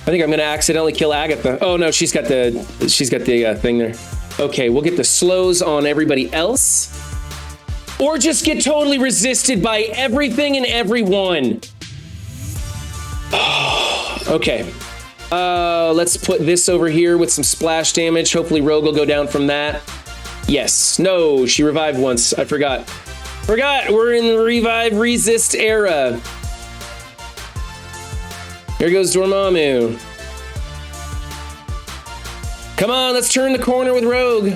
S1: I think I'm gonna accidentally kill Agatha. Oh no, she's got the thing there. Okay, we'll get the slows on everybody else, or just get totally resisted by everything and everyone. Okay, let's put this over here with some splash damage. Hopefully Rogue will go down from that. Yes. No, she revived once. I forgot. We're in the revive resist era. Here goes Dormammu. Come on, let's turn the corner with Rogue.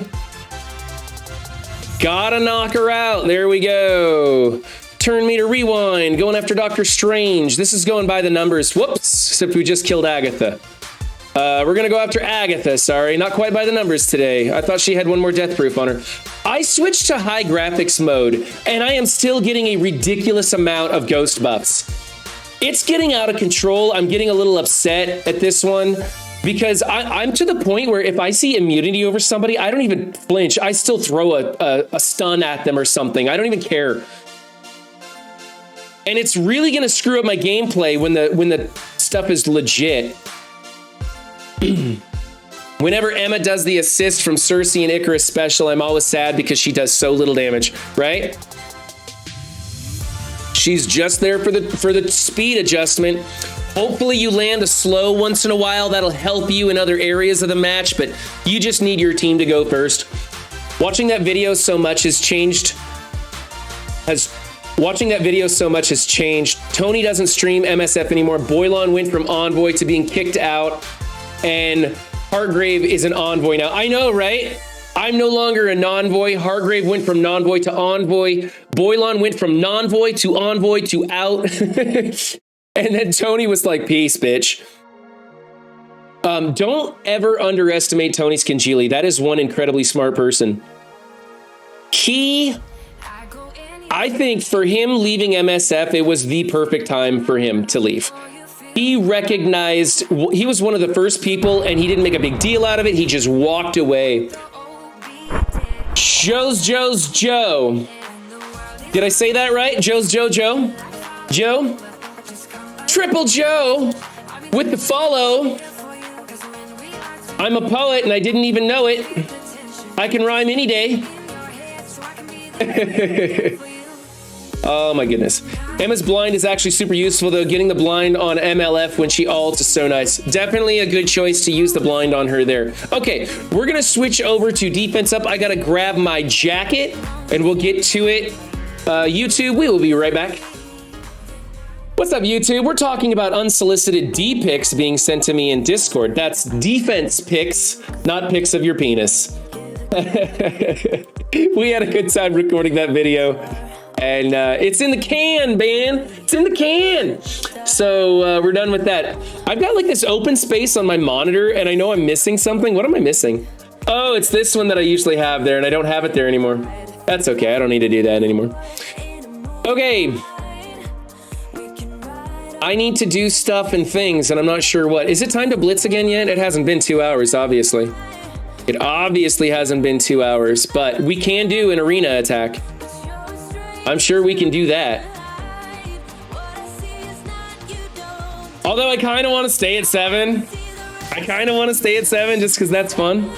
S1: Gotta knock her out. There we go. Turn meter rewind. Going after Doctor Strange. This is going by the numbers. Whoops. Except we just killed Agatha. We're gonna go after Agatha, sorry. Not quite by the numbers today. I thought she had one more death proof on her. I switched to high graphics mode, and I am still getting a ridiculous amount of ghost buffs. It's getting out of control. I'm getting a little upset at this one, because I'm to the point where if I see immunity over somebody, I don't even flinch. I still throw a stun at them or something. I don't even care. And it's really gonna screw up my gameplay when the stuff is legit. Whenever Emma does the assist from Cersei and Icarus special, I'm always sad because she does so little damage, right? She's just there for the speed adjustment. Hopefully you land a slow once in a while. That'll help you in other areas of the match, but you just need your team to go first. Watching that video so much has changed. Tony doesn't stream MSF anymore. Boylon went from Envoy to being kicked out, and Hargrave is an Envoy now. I know, right? I'm no longer a non-voy. Hargrave went from non-voy to envoy. Boylon went from non-voy to envoy to out. And then Tony was like, peace, bitch. Don't ever underestimate Tony Scangili. That is one incredibly smart person. I think for him leaving MSF, it was the perfect time for him to leave. He recognized, he was one of the first people, and he didn't make a big deal out of it. He just walked away. Joe's Joe. Did I say that right? Joe's Joe? Joe? Triple Joe with the follow. I'm a poet and I didn't even know it. I can rhyme any day. Oh my goodness. Emma's blind is actually super useful though. Getting the blind on MLF when she ults is so nice. Definitely a good choice to use the blind on her there. Okay, we're gonna switch over to defense up. I gotta grab my jacket and we'll get to it. YouTube, we will be right back. What's up, YouTube? We're talking about unsolicited D pics being sent to me in Discord. That's defense pics, not pics of your penis. We had a good time recording that video. And it's in the can, man. It's in the can. So we're done with that. I've got like this open space on my monitor and I know I'm missing something. What am I missing? Oh, it's this one that I usually have there and I don't have it there anymore. That's okay. I don't need to do that anymore. Okay. I need to do stuff and things and I'm not sure what. Is it time to blitz again yet? It hasn't been 2 hours, obviously. It obviously hasn't been 2 hours, but we can do an arena attack. I'm sure we can do that. Although I kind of want to stay at 7. I kind of want to stay at 7 just because that's fun.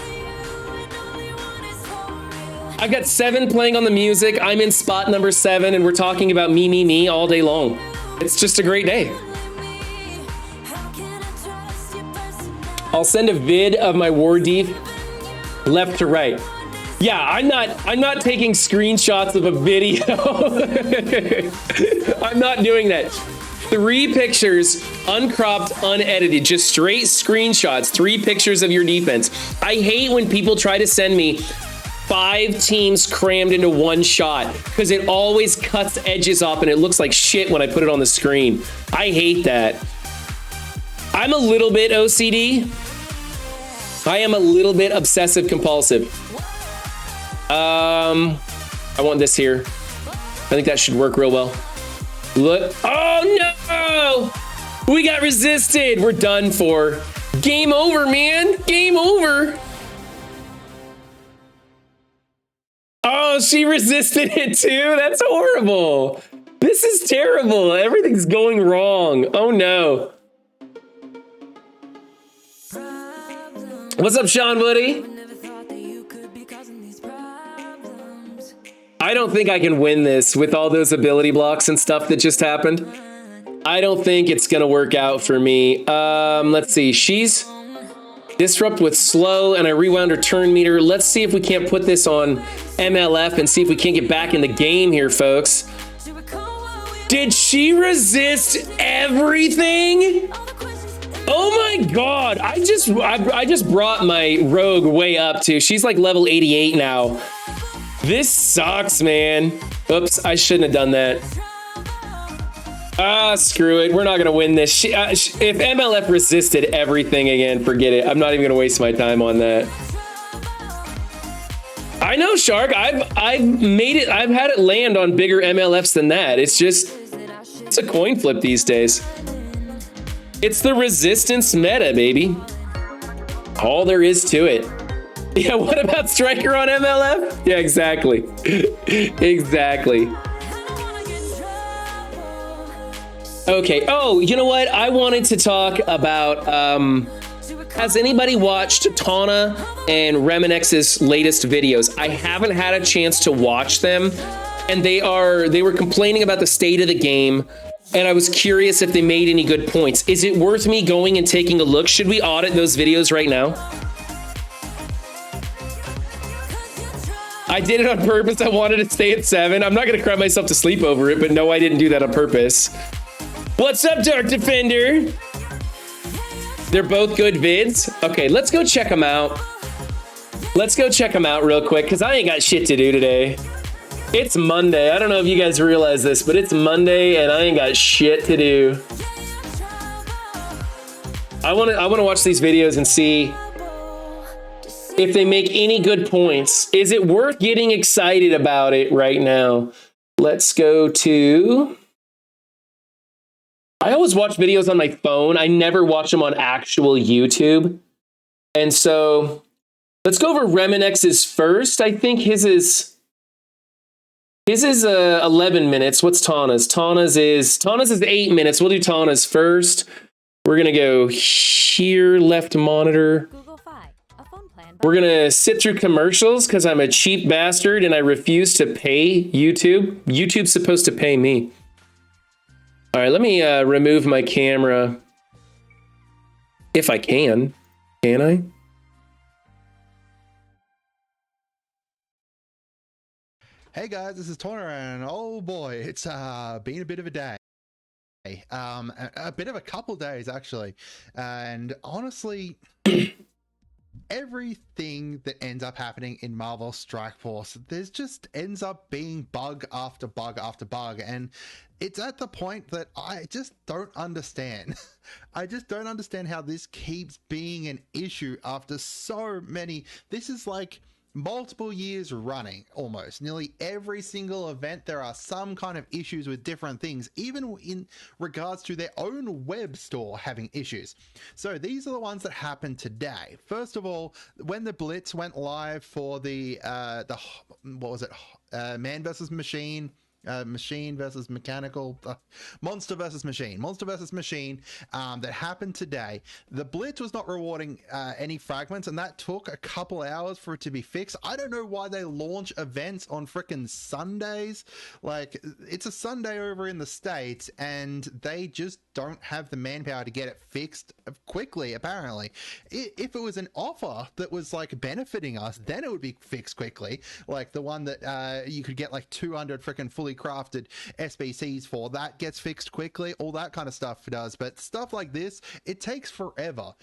S1: I've got 7 playing on the music. I'm in spot number 7 and we're talking about me all day long. It's just a great day. I'll send a vid of my war deep left to right. Yeah, I'm not taking screenshots of a video. I'm not doing that. 3 pictures, uncropped, unedited, just straight screenshots, 3 pictures of your defense. I hate when people try to send me 5 teams crammed into 1 shot because it always cuts edges off and it looks like shit when I put it on the screen. I hate that. I'm a little bit OCD. I am a little bit obsessive compulsive. I want this here. I think that should work real well. Look. Oh no! We got resisted. We're done for. Game over, man. Game over. Oh, she resisted it too? That's horrible. This is terrible. Everything's going wrong. Oh no. What's up, Sean Woody? I don't think I can win this with all those ability blocks and stuff that just happened. I don't think it's gonna work out for me. Let's see. She's disrupt with slow and I rewound her turn meter. Let's see if we can't put this on MLF and see if we can't get back in the game here, folks. Did she resist everything? Oh my God. I just brought my rogue way up too. She's like level 88 now. This sucks, man. Oops, I shouldn't have done that. Ah, screw it. We're not gonna win this. If MLF resisted everything again, forget it. I'm not even gonna waste my time on that. I know, Shark. I've made it. I've had it land on bigger MLFs than that. It's a coin flip these days. It's the resistance meta, baby. All there is to it. Yeah, what about Striker on MLF? Yeah, exactly. Exactly. Okay. Oh, you know what? I wanted to talk about Has anybody watched Tana and Reminex's latest videos? I haven't had a chance to watch them, and they were complaining about the state of the game, and I was curious if they made any good points. Is it worth me going and taking a look? Should we audit those videos right now? I did it on purpose. I wanted to stay at 7. I'm not gonna cry myself to sleep over it, but no, I didn't do that on purpose. What's up, Dark Defender? They're both good vids. Okay, let's go check them out. Let's go check them out real quick, because I ain't got shit to do today. It's Monday. I don't know if you guys realize this, but it's Monday and I ain't got shit to do. I want to watch these videos and see if they make any good points. Is it worth getting excited about it right now? Let's go to... I always watch videos on my phone. I never watch them on actual YouTube. And so let's go over Reminex's first. I think his is 11 minutes. What's Tana's? Tana's is 8 minutes. We'll do Tana's first. We're going to go here, left monitor. We're going to sit through commercials because I'm a cheap bastard and I refuse to pay YouTube. YouTube's supposed to pay me. All right, let me remove my camera. If I can. Can I?
S3: Hey guys, this is Toner, and oh boy, it's been a bit of a day. A bit of a couple days actually, and honestly, everything that ends up happening in Marvel Strike Force, there's just ends up being bug after bug after bug, and it's at the point that I just don't understand. I just don't understand how this keeps being an issue after so many. This is like multiple years running, almost. Nearly every single event, there are some kind of issues with different things, even in regards to their own web store having issues. So these are the ones that happened today. First of all, when the Blitz went live for the what was it? Man versus Machine. Machine versus mechanical, monster versus machine that happened today. The Blitz was not rewarding any fragments, and that took a couple hours for it to be fixed. I don't know why they launch events on frickin' Sundays. Like, it's a Sunday over in the States and they just don't have the manpower to get it fixed quickly, apparently. If it was an offer that was like benefiting us, then it would be fixed quickly, like the one that you could get like 200 frickin' fully crafted SBCs for. That gets fixed quickly, all that kind of stuff does, but stuff like this, it takes forever.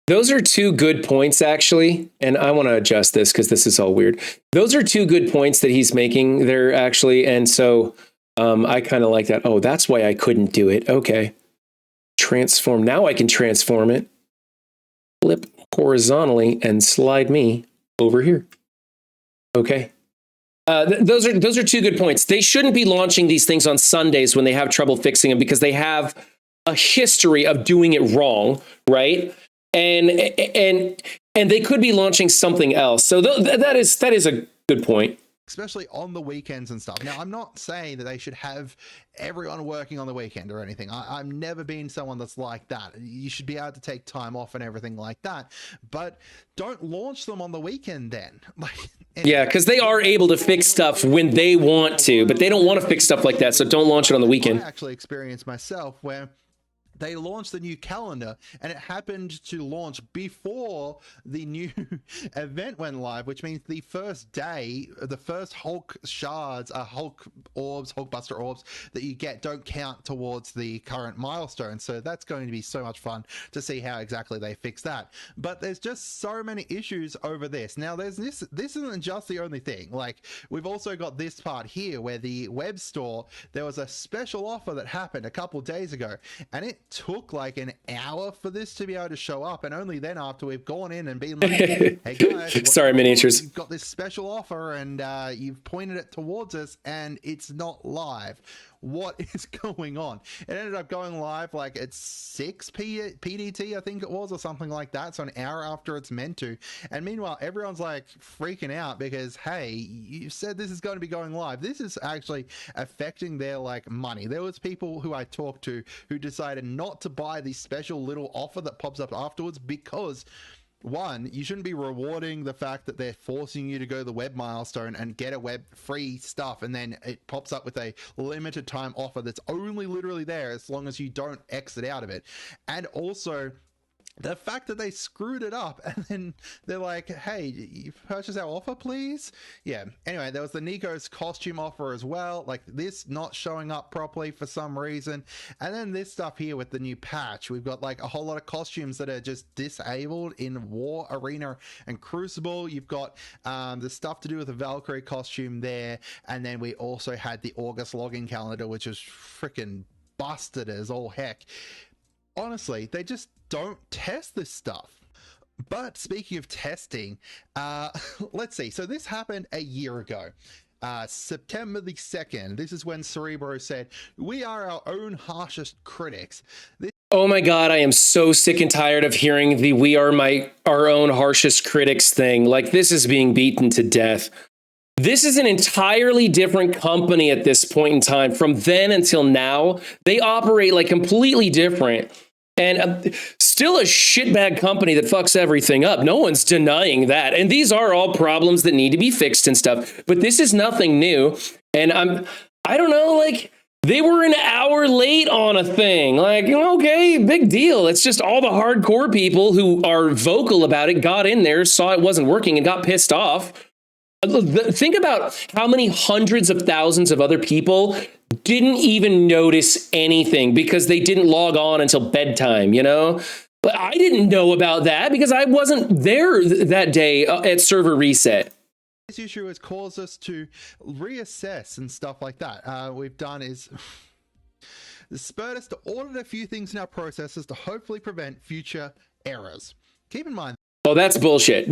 S1: Those are two good points, actually, and I want to adjust this because this is all weird. Those are two good points that he's making there, actually, and so I kind of like that. Oh, that's why I couldn't do it. Okay. Transform. Now I can transform it, flip horizontally, and slide me over here. Okay. Those are two good points. They shouldn't be launching these things on Sundays when they have trouble fixing them, because they have a history of doing it wrong, right? And they could be launching something else. So that is a good point.
S3: Especially on the weekends and stuff. Now, I'm not saying that they should have everyone working on the weekend or anything. I've never been someone that's like that. You should be able to take time off and everything like that. But don't launch them on the weekend then.
S1: Yeah, because they are able to fix stuff when they want to, but they don't want to fix stuff like that, so don't launch it on the weekend.
S3: I actually experienced myself where they launched the new calendar, and it happened to launch before the new event went live, which means the first day, the first Hulk shards, Hulk orbs, Hulkbuster orbs that you get don't count towards the current milestone. So that's going to be so much fun to see how exactly they fix that. But there's just so many issues over this. Now, there's this isn't just the only thing. Like, we've also got this part here where the web store, there was a special offer that happened a couple days ago, and it took like an hour for this to be able to show up, and only then after we've gone in and been like, hey guys,
S1: sorry miniatures,
S3: you've got this special offer and you've pointed it towards us and it's not live. what is going on. It ended up going live like at 6 PDT, I think it was, or something like that. So an hour after it's meant to. And meanwhile, everyone's like freaking out because, hey, you said this is going to be going live. This is actually affecting their like money. There was people who I talked to who decided not to buy the special little offer that pops up afterwards because, one, you shouldn't be rewarding the fact that they're forcing you to go to the web milestone and get a web free stuff, and then it pops up with a limited time offer that's only literally there as long as you don't exit out of it. And also the fact that they screwed it up and then they're like, hey, you purchase our offer, please? Yeah. Anyway, there was the Nico's costume offer as well, like this not showing up properly for some reason. And then this stuff here with the new patch, we've got like a whole lot of costumes that are just disabled in War, Arena, and Crucible. You've got the stuff to do with the Valkyrie costume there. And then we also had the August login calendar, which is freaking busted as all heck. Honestly, they just don't test this stuff. But speaking of testing, let's see. So this happened a year ago. September the 2nd. This is when Cerebro said, "We are our own harshest critics."
S1: Oh my God, I am so sick and tired of hearing the "we are our own harshest critics" thing. Like, this is being beaten to death. This is an entirely different company at this point in time. From then until now, they operate like completely different. And still a shitbag company that fucks everything up. No one's denying that. And these are all problems that need to be fixed and stuff. But this is nothing new. And I don't know, like, they were an hour late on a thing. Like, okay, big deal. It's just all the hardcore people who are vocal about it got in there, saw it wasn't working, and got pissed off. Think about how many hundreds of thousands of other people didn't even notice anything because they didn't log on until bedtime, you know? But I didn't know about that because I wasn't there that day at server reset.
S3: This issue has caused us to reassess and stuff like that. We've done is this spurred us to audit a few things in our processes to hopefully prevent future errors. Keep in mind.
S1: Oh, that's bullshit.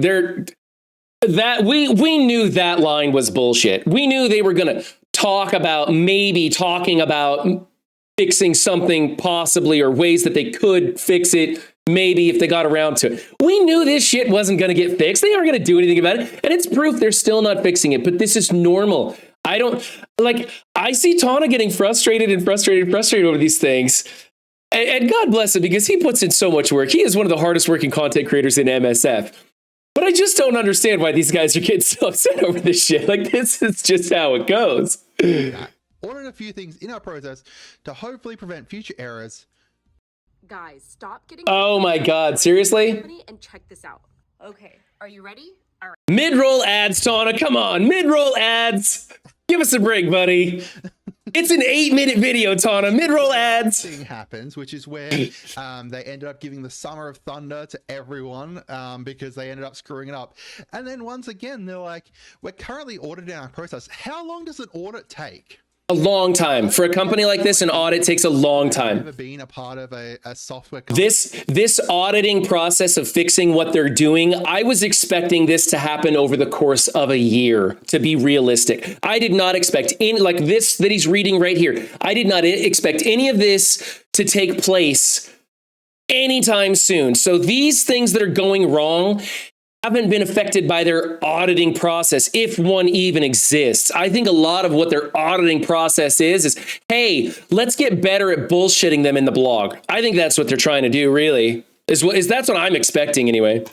S1: That we knew that line was bullshit. We knew they were going to talking about fixing something possibly, or ways that they could fix it, maybe if they got around to it. We knew this shit wasn't going to get fixed. They aren't going to do anything about it. And it's proof they're still not fixing it. But this is normal. I see Tana getting frustrated over these things. And God bless him, because he puts in so much work. He is one of the hardest working content creators in MSF. But I just don't understand why these guys are getting so upset over this shit. Like, this is just how it goes.
S3: Ordered a few things in our process to hopefully prevent future errors.
S4: Guys, stop getting...
S1: Oh my God, seriously?
S4: And check this out. Okay, are you ready? All right.
S1: Mid-roll ads, Tana, come on. Mid-roll ads. Give us a break, buddy. It's an 8-minute video, Tana. Mid-roll ads.
S3: Thing happens, which is where they ended up giving the Summer of Thunder to everyone because they ended up screwing it up. And then once again, they're like, we're currently auditing our process. How long does an audit take?
S1: A long time. For a company like this, an audit takes a long time.
S3: I've never been a part of a software company.
S1: This auditing process of fixing what they're doing, I was expecting this to happen over the course of a year, to be realistic. I did not expect like this that he's reading right here. I did not expect any of this to take place anytime soon. So these things that are going wrong haven't been affected by their auditing process, if one even exists. I think a lot of what their auditing process is, hey, let's get better at bullshitting them in the blog. I think that's what they're trying to do, really. That's what I'm expecting anyway.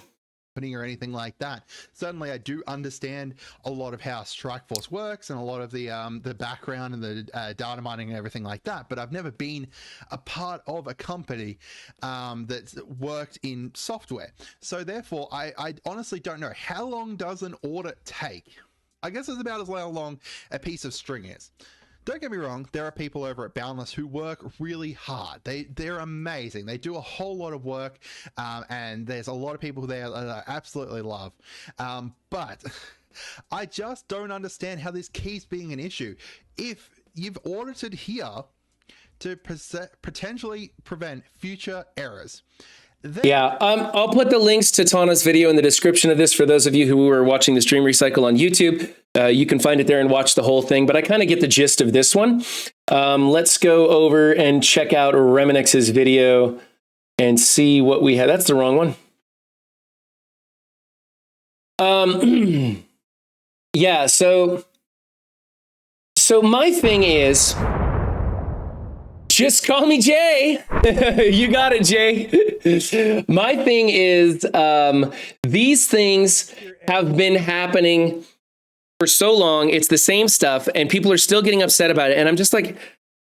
S3: Or anything like that. Certainly, I do understand a lot of how Strikeforce works and a lot of the background and the data mining and everything like that. But I've never been a part of a company that's worked in software. So therefore, I honestly don't know, how long does an audit take? I guess it's about as long a piece of string is. Don't get me wrong, there are people over at Boundless who work really hard. They're amazing. They do a whole lot of work, and there's a lot of people there that I absolutely love. But I just don't understand how this keeps being an issue. If you've audited here to potentially prevent future errors,
S1: I'll put the links to Tana's video in the description of this for those of you who are watching the stream recycle on YouTube. You can find it there and watch the whole thing, but I kind of get the gist of this one. Let's go over and check out Reminix's video and see what we have. That's the wrong one. Yeah, so my thing is, just call me Jay. You got it, Jay. My thing is, these things have been happening for so long. It's the same stuff, and people are still getting upset about it. And I'm just like,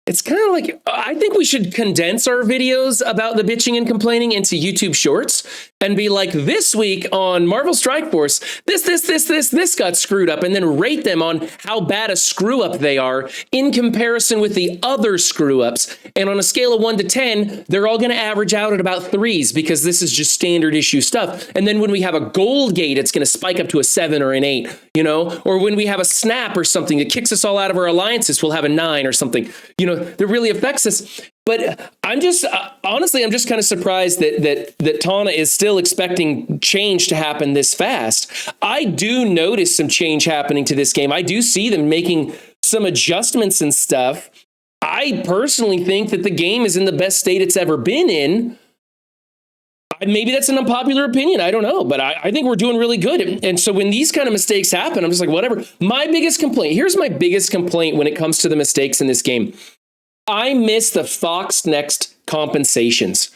S1: it's kind of like, I think we should condense our videos about the bitching and complaining into YouTube shorts and be like, this week on Marvel Strike Force, this got screwed up, and then rate them on how bad a screw up they are in comparison with the other screw ups. And on a scale of 1 to 10, they're all going to average out at about 3s because this is just standard issue stuff. And then when we have a gold gate, it's going to spike up to a 7 or an 8, you know, or when we have a snap or something that kicks us all out of our alliances, we'll have a 9 or something, you know, that really affects us. But I'm just, honestly, I'm just kind of surprised that Tana is still expecting change to happen this fast. I do notice some change happening to this game. I do see them making some adjustments and stuff. I personally think that the game is in the best state it's ever been in. Maybe that's an unpopular opinion. I don't know, but I think we're doing really good. And so when these kind of mistakes happen, I'm just like, whatever. My biggest complaint, here's my biggest complaint when it comes to the mistakes in this game. I miss the Fox Next compensations.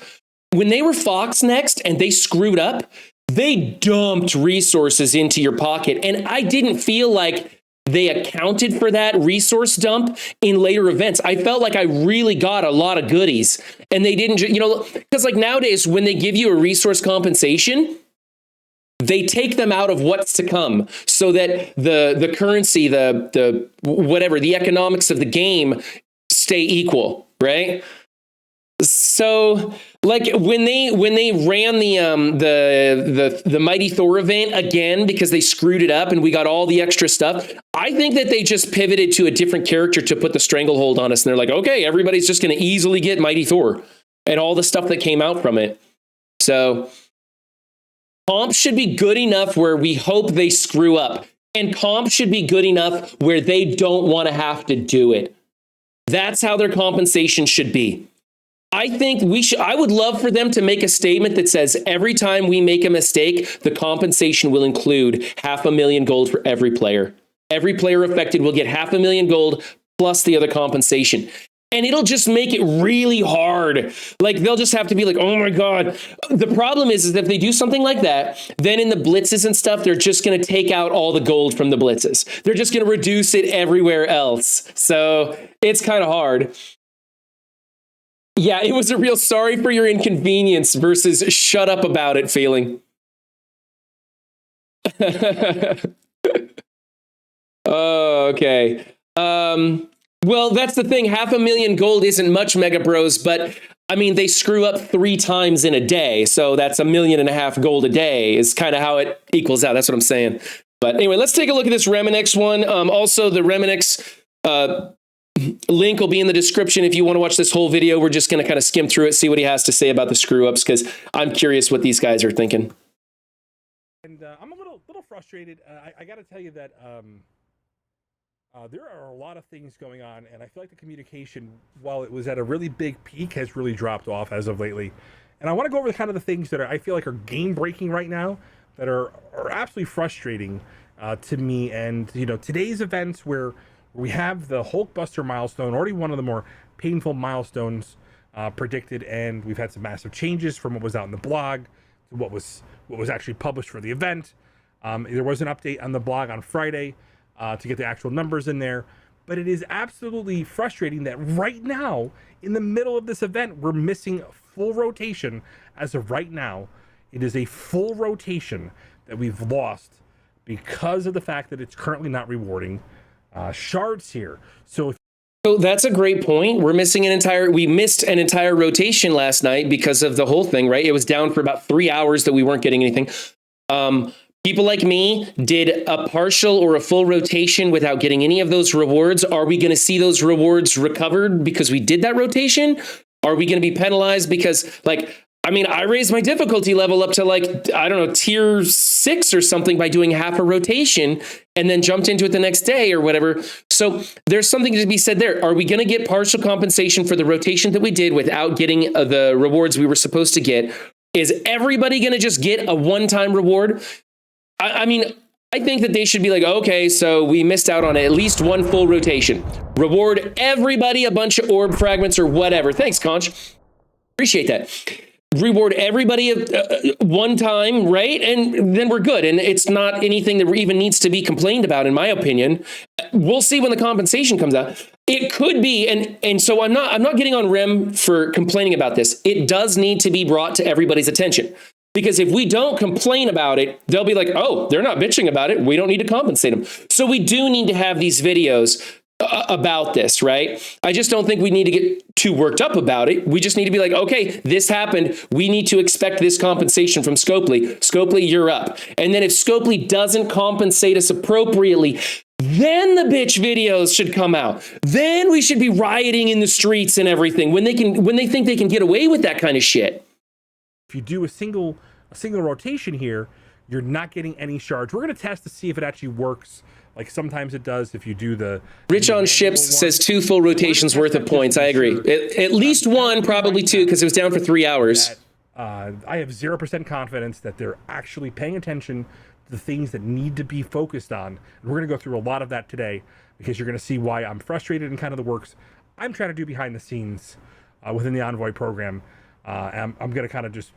S1: When they were Fox Next and they screwed up, they dumped resources into your pocket. And I didn't feel like they accounted for that resource dump in later events. I felt like I really got a lot of goodies. And they didn't, you know, because like nowadays, when they give you a resource compensation, they take them out of what's to come so that the currency, the whatever, the economics of the game stay equal, right? So like when they ran the Mighty Thor event again because they screwed it up and we got all the extra stuff, I think that they just pivoted to a different character to put the stranglehold on us. And they're like, okay, everybody's just going to easily get Mighty Thor and all the stuff that came out from it. So comp should be good enough where we hope they screw up, and comp should be good enough where they don't want to have to do it. That's how their compensation should be. I think I would love for them to make a statement that says every time we make a mistake, the compensation will include 500,000 gold for every player. Every player affected will get 500,000 gold plus the other compensation. And it'll just make it really hard. Like they'll just have to be like, oh my God. The problem is if they do something like that, then in the blitzes and stuff, they're just going to take out all the gold from the blitzes. They're just going to reduce it everywhere else. So it's kind of hard. Yeah, it was a real sorry for your inconvenience versus shut up about it feeling. Oh, okay. Well, that's the thing. 500,000 gold isn't much, Mega Bros, but I mean, they screw up 3 times in a day. So that's 1.5 million gold a day is kind of how it equals out. That's what I'm saying. But anyway, let's take a look at this Reminix one. Also, the Reminix link will be in the description if you want to watch this whole video. We're just going to kind of skim through it, see what he has to say about the screw ups, because I'm curious what these guys are thinking.
S5: And I'm a little frustrated. I got to tell you that there are a lot of things going on, and I feel like the communication, while it was at a really big peak, has really dropped off as of lately. And I want to go over the kind of the things that I feel like are game breaking right now, that are absolutely frustrating to me. And you know, today's events where we have the Hulkbuster milestone, already one of the more painful milestones predicted, and we've had some massive changes from what was out in the blog to what was actually published for the event. There was an update on the blog on Friday to get the actual numbers in there, but it is absolutely frustrating that right now, in the middle of this event, we're missing full rotation. As of right now, it is a full rotation that we've lost because of the fact that it's currently not rewarding shards here. So
S1: that's a great point. We missed an entire rotation last night because of the whole thing, right? It was down for about 3 hours that we weren't getting anything. People like me did a partial or a full rotation without getting any of those rewards. Are we going to see those rewards recovered because we did that rotation? Are we going to be penalized because, like, I mean, I raised my difficulty level up to like, I don't know, tier 6 or something by doing half a rotation and then jumped into it the next day or whatever. So there's something to be said there. Are we going to get partial compensation for the rotation that we did without getting the rewards we were supposed to get? Is everybody going to just get a one-time reward? I mean, I think that they should be like, okay, so we missed out on at least one full rotation. Reward everybody a bunch of orb fragments or whatever. Thanks, Conch. Appreciate that. Reward everybody one time, right? And then we're good. And it's not anything that even needs to be complained about, in my opinion. We'll see when the compensation comes out. It could be, and so I'm not getting on Rem for complaining about this. It does need to be brought to everybody's attention. Because if we don't complain about it, they'll be like, oh, they're not bitching about it. We don't need to compensate them. So we do need to have these videos about this, right? I just don't think we need to get too worked up about it. We just need to be like, okay, this happened. We need to expect this compensation from Scopely. Scopely, you're up. And then if Scopely doesn't compensate us appropriately, then the bitch videos should come out. Then we should be rioting in the streets and everything when they think they can get away with that kind of shit.
S5: If you do a single rotation here, you're not getting any shards. We're going to test to see if it actually works. Like sometimes it does if you do the...
S1: Rich on Ships says 2 full rotations worth of points. I agree. At least 1, probably 2, because it was down for 3 hours.
S5: I have 0% confidence that they're actually paying attention to the things that need to be focused on. And we're going to go through a lot of that today because you're going to see why I'm frustrated in kind of the works I'm trying to do behind the scenes within the Envoy program. I'm going to kind of just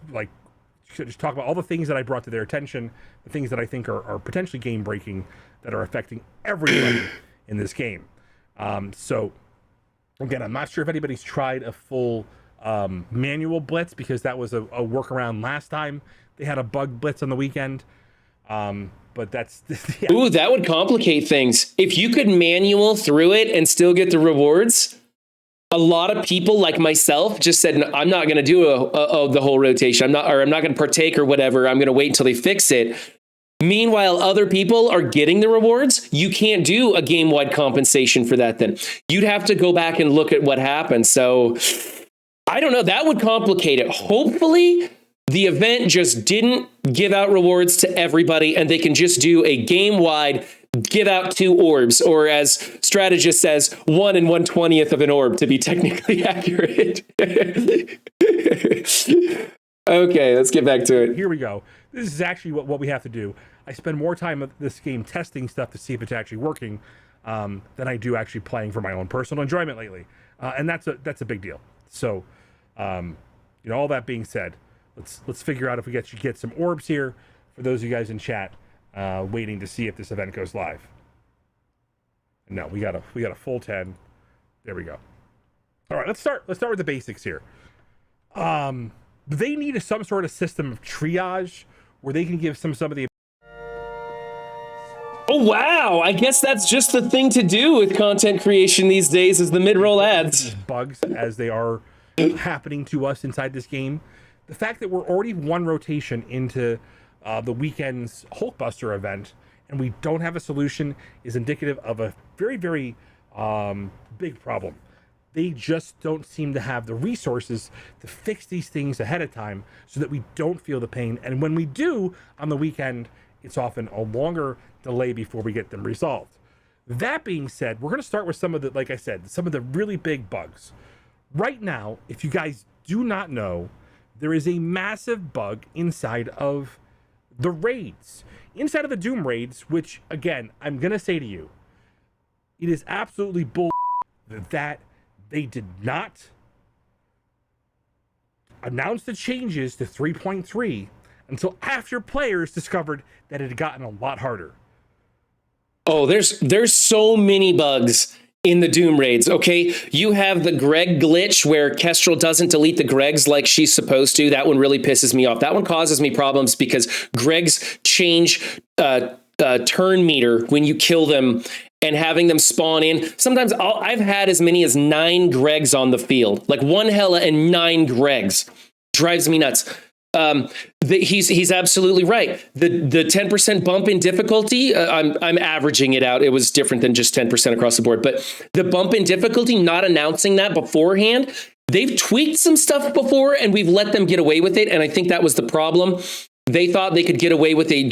S5: talk about all the things that I brought to their attention, the things that I think are potentially game breaking that are affecting everybody in this game. So again, I'm not sure if anybody's tried a full manual blitz because that was a workaround last time they had a bug blitz on the weekend. But that's yeah.
S1: Ooh, that would complicate things. If you could manual through it and still get the rewards, a lot of people like myself just said, no, I'm not going to do the whole rotation. I'm not going to partake or whatever. I'm going to wait until they fix it. Meanwhile, other people are getting the rewards. You can't do a game-wide compensation for that then. You'd have to go back and look at what happened. So I don't know. That would complicate it. Hopefully, the event just didn't give out rewards to everybody and they can just do a game-wide give out 2 orbs, or as Strategist says, 1 1/20th of an orb to be technically accurate. Okay, let's get back to it.
S5: Here we go. This is actually what we have to do. I spend more time with this game testing stuff to see if it's actually working than I do actually playing for my own personal enjoyment lately. And that's a big deal. So, all that being said, let's figure out if we get some orbs here for those of you guys in chat waiting to see if this event goes live. No, we got a full 10. There we go. All right, let's start with the basics here. They need some sort of system of triage where they can give some of the...
S1: Oh, wow. I guess that's just the thing to do with content creation these days is the mid-roll ads.
S5: Bugs as they are happening to us inside this game. The fact that we're already 1 rotation into the weekend's Hulkbuster event and we don't have a solution is indicative of a very, very big problem. They just don't seem to have the resources to fix these things ahead of time so that we don't feel the pain. And when we do on the weekend, it's often a longer delay before we get them resolved. That being said, we're going to start with some of the, like I said, some of the really big bugs. Right now, if you guys do not know, there is a massive bug inside of the raids, inside of the Doom raids, which again, I'm going to say to you, it is absolutely bull that they did not announce the changes to 3.3 until after players discovered that it had gotten a lot harder.
S1: Oh, there's so many bugs in the Doom raids, okay? You have the Greg glitch where Kestrel doesn't delete the Gregs like she's supposed to. That one really pisses me off. That one causes me problems because Gregs change turn meter when you kill them and having them spawn in. Sometimes I've had as many as 9 Gregs on the field, like 1 Hela and 9 Gregs. Drives me nuts. He's absolutely right. The 10% bump in difficulty, I'm averaging it out. It was different than just 10% across the board, but the bump in difficulty, not announcing that beforehand they've tweaked some stuff before and we've let them get away with it. And I think that was the problem. They thought they could get away with a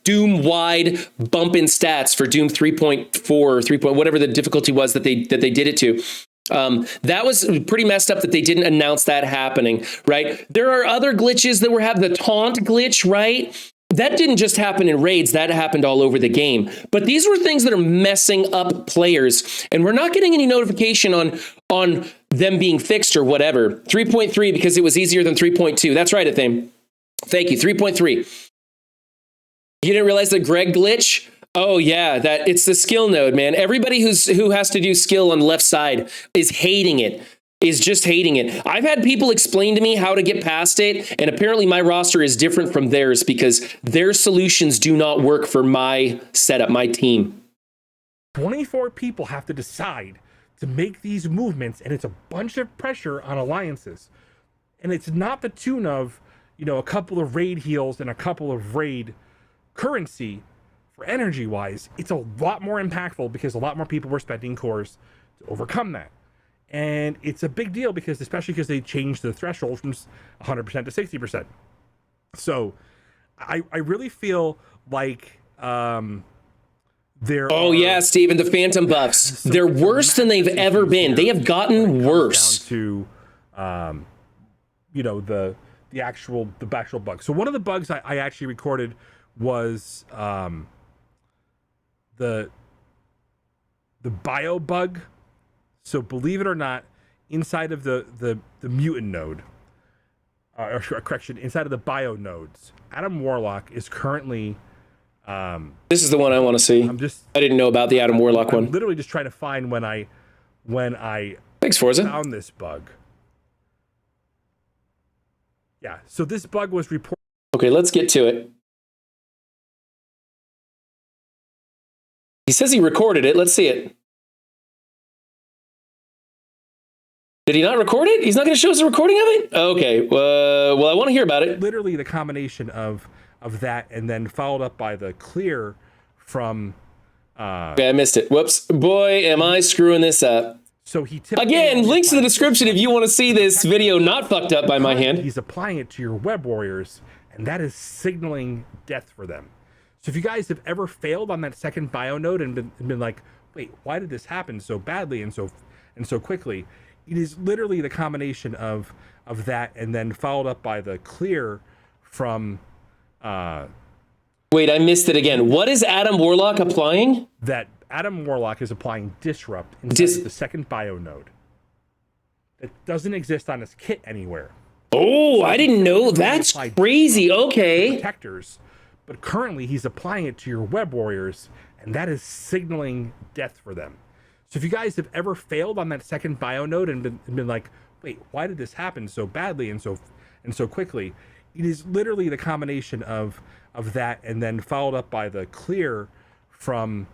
S1: Doom wide bump in stats for Doom 3.4 or 3. Whatever the difficulty was that they did it to. That was pretty messed up that they didn't announce that happening, right? There are other glitches that were having the taunt glitch, right? That didn't just happen in raids, that happened all over the game. But these were things that are messing up players, and we're not getting any notification on them being fixed or whatever. 3.3 because it was easier than 3.2. That's right, Athame. Thank you. 3.3. You didn't realize the Greg glitch? Oh yeah, that it's the skill node, man. Everybody who has to do skill on the left side is hating it. Is just hating it. I've had people explain to me how to get past it, and apparently my roster is different from theirs because their solutions do not work for my setup, my team.
S5: 24 people have to decide to make these movements, and it's a bunch of pressure on alliances. And it's not the tune of, you know, a couple of raid heals and a couple of raid currency for energy wise. It's a lot more impactful because a lot more people were spending cores to overcome that. And it's a big deal because, especially because they changed the threshold from 100% to 60%. So I really feel like there
S1: Oh yeah, Steven, the phantom buffs. They're worse than they've ever been. They have gotten worse.
S5: Down to you know, the actual bug. So one of the bugs I actually recorded was the bio bug. So believe it or not, inside of the mutant node, or correction, inside of the bio nodes, Adam Warlock is currently.
S1: This is the one I want to see. I didn't know about the Adam Warlock one.
S5: I'm literally just trying to find when I
S1: Thanks, Forza.
S5: found this bug. Yeah, so this bug was reported.
S1: Okay, let's get to it. He says he recorded it. Let's see it. Did he not record it? He's not going to show us a recording of it? Okay. Well, I want to hear about it.
S5: Literally the combination of that and then followed up by the clear from...
S1: Okay, I missed it. Whoops. Boy, am I screwing this up.
S5: So he
S1: again, links in the description if you want to see this video not fucked up by my hand.
S5: He's applying it to your web warriors, and that is signaling death for them. So if you guys have ever failed on that second bio node and been like, wait, why did this happen so badly and so quickly? It is literally the combination of that and then followed up by the clear from...
S1: Wait, I missed it again. What is Adam Warlock applying?
S5: That Adam Warlock is applying Disrupt inside the second bio node. That doesn't exist on his kit anywhere.
S1: Oh, so I didn't know. That's crazy. Okay.
S5: Protectors, but currently he's applying it to your web warriors, and that is signaling death for them. So if you guys have ever failed on that second bio node and been like, wait, why did this happen so badly and so quickly? It is literally the combination of that and then followed up by the clear from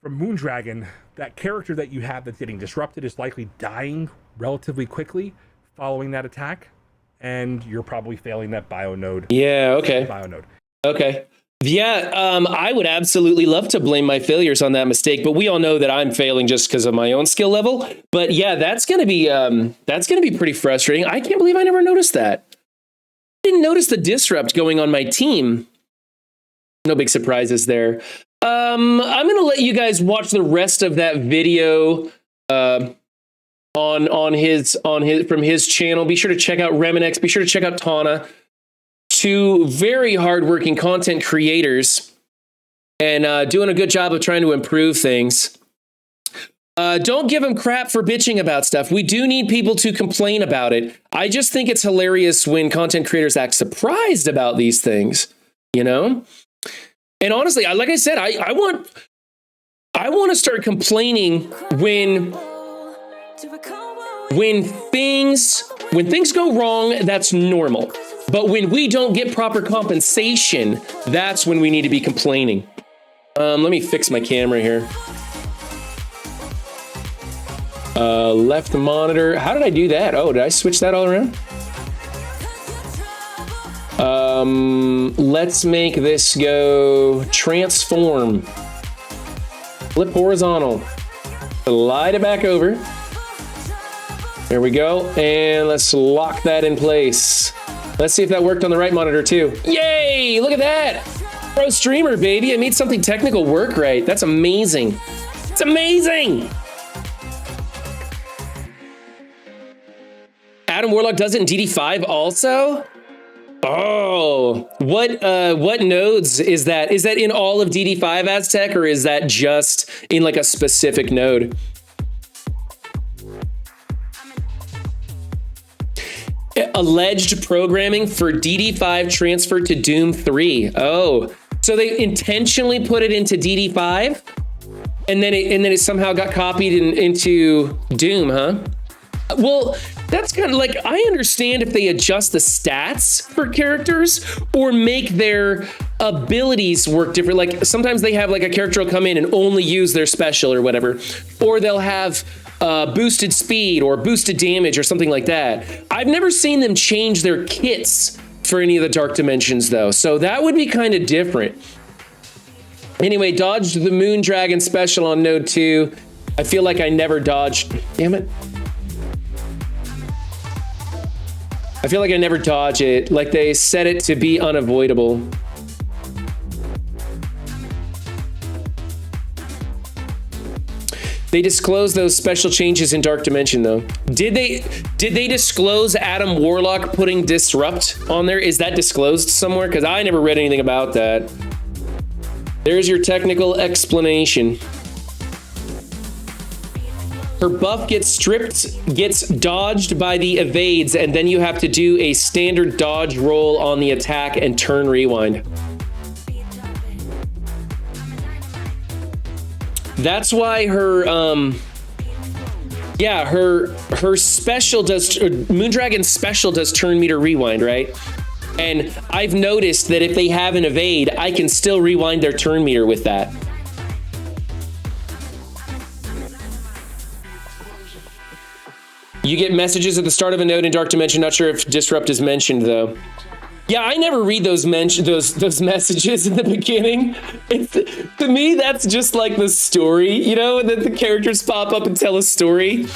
S5: Moondragon. That character that you have that's getting disrupted is likely dying relatively quickly following that attack, and you're probably failing that bio node.
S1: Yeah, okay.
S5: Bio node.
S1: Okay. Yeah, I would absolutely love to blame my failures on that mistake, but we all know that I'm failing just because of my own skill level. But yeah, that's gonna be pretty frustrating. I can't believe I never noticed that. I didn't notice the disrupt going on my team. No big surprises there. I'm gonna let you guys watch the rest of that video on his from his channel. Be sure to check out Reminex. Be sure to check out Tana. Two very hardworking content creators and doing a good job of trying to improve things. Don't give them crap for bitching about stuff. We do need people to complain about it. I just think it's hilarious when content creators act surprised about these things, you know? And honestly, like I said, I want to start complaining when things go wrong. That's normal. But when we don't get proper compensation, that's when we need to be complaining. Let me fix my camera here. Left monitor. How did I do that? Oh, did I switch that all around? Let's make this go transform. Flip horizontal. Slide it back over. There we go. And let's lock that in place. Let's see if that worked on the right monitor too. Yay! Look at that. Pro streamer, baby. I made something technical work right. That's amazing. It's amazing. Adam Warlock does it in DD5 also? Oh, what nodes is that? Is that in all of DD5 Aztec, or is that just in like a specific node? Alleged programming for DD5 transferred to Doom 3. Oh, so they intentionally put it into DD5, and then it somehow got copied into Doom, huh? Well, that's kind of like, I understand if they adjust the stats for characters or make their abilities work different. Like sometimes they have like a character will come in and only use their special or whatever, or they'll have boosted speed or boosted damage or something like that. I've never seen them change their kits for any of the Dark Dimensions though, so that would be kind of different. Anyway, dodged the Moondragon special on node 2. I feel like I never dodged, damn it. I feel like I never dodge it, like they set it to be unavoidable. They disclosed those special changes in Dark Dimension though. Did they disclose Adam Warlock putting Disrupt on there? Is that disclosed somewhere? Because I never read anything about that. There's your technical explanation. Her buff gets stripped, gets dodged by the evades, and then you have to do a standard dodge roll on the attack and turn rewind. That's why her, yeah, her special does, Moondragon's special does turn meter rewind, right? And I've noticed that if they have an evade, I can still rewind their turn meter with that. You get messages at the start of a node in Dark Dimension. Not sure if Disrupt is mentioned though. Yeah, I never read those messages in the beginning. To me, that's just like the story, you know, that the characters pop up and tell a story.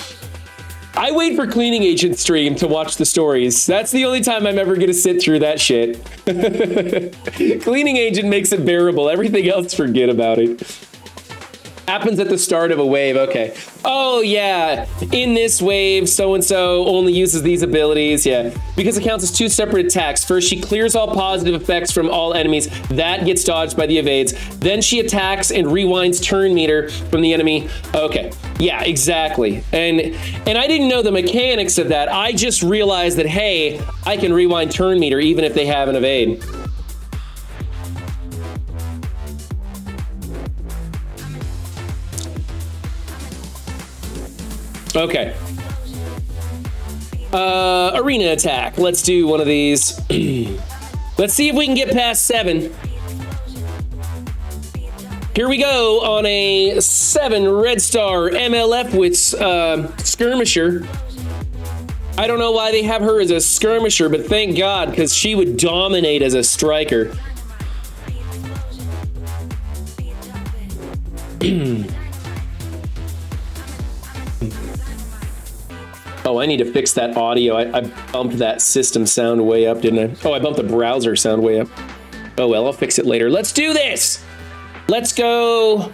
S1: I wait for Cleaning Agent stream to watch the stories. That's the only time I'm ever gonna sit through that shit. Cleaning Agent makes it bearable. Everything else, forget about it. Happens at the start of a wave, okay. Oh yeah, in this wave, so-and-so only uses these abilities, yeah. Because it counts as 2 separate attacks. First, she clears all positive effects from all enemies. That gets dodged by the evades. Then she attacks and rewinds turn meter from the enemy. Okay, yeah, exactly. And I didn't know the mechanics of that. I just realized that, hey, I can rewind turn meter even if they have an evade. Okay. Arena attack. Let's do one of these. Let's see if we can get past 7. Here we go on a 7 red star MLF with skirmisher. I don't know why they have her as a skirmisher, but thank God, because she would dominate as a striker. Oh, I need to fix that audio. I bumped that system sound way up, didn't I? Oh, I bumped the browser sound way up. Oh, well, I'll fix it later. Let's do this. Let's go.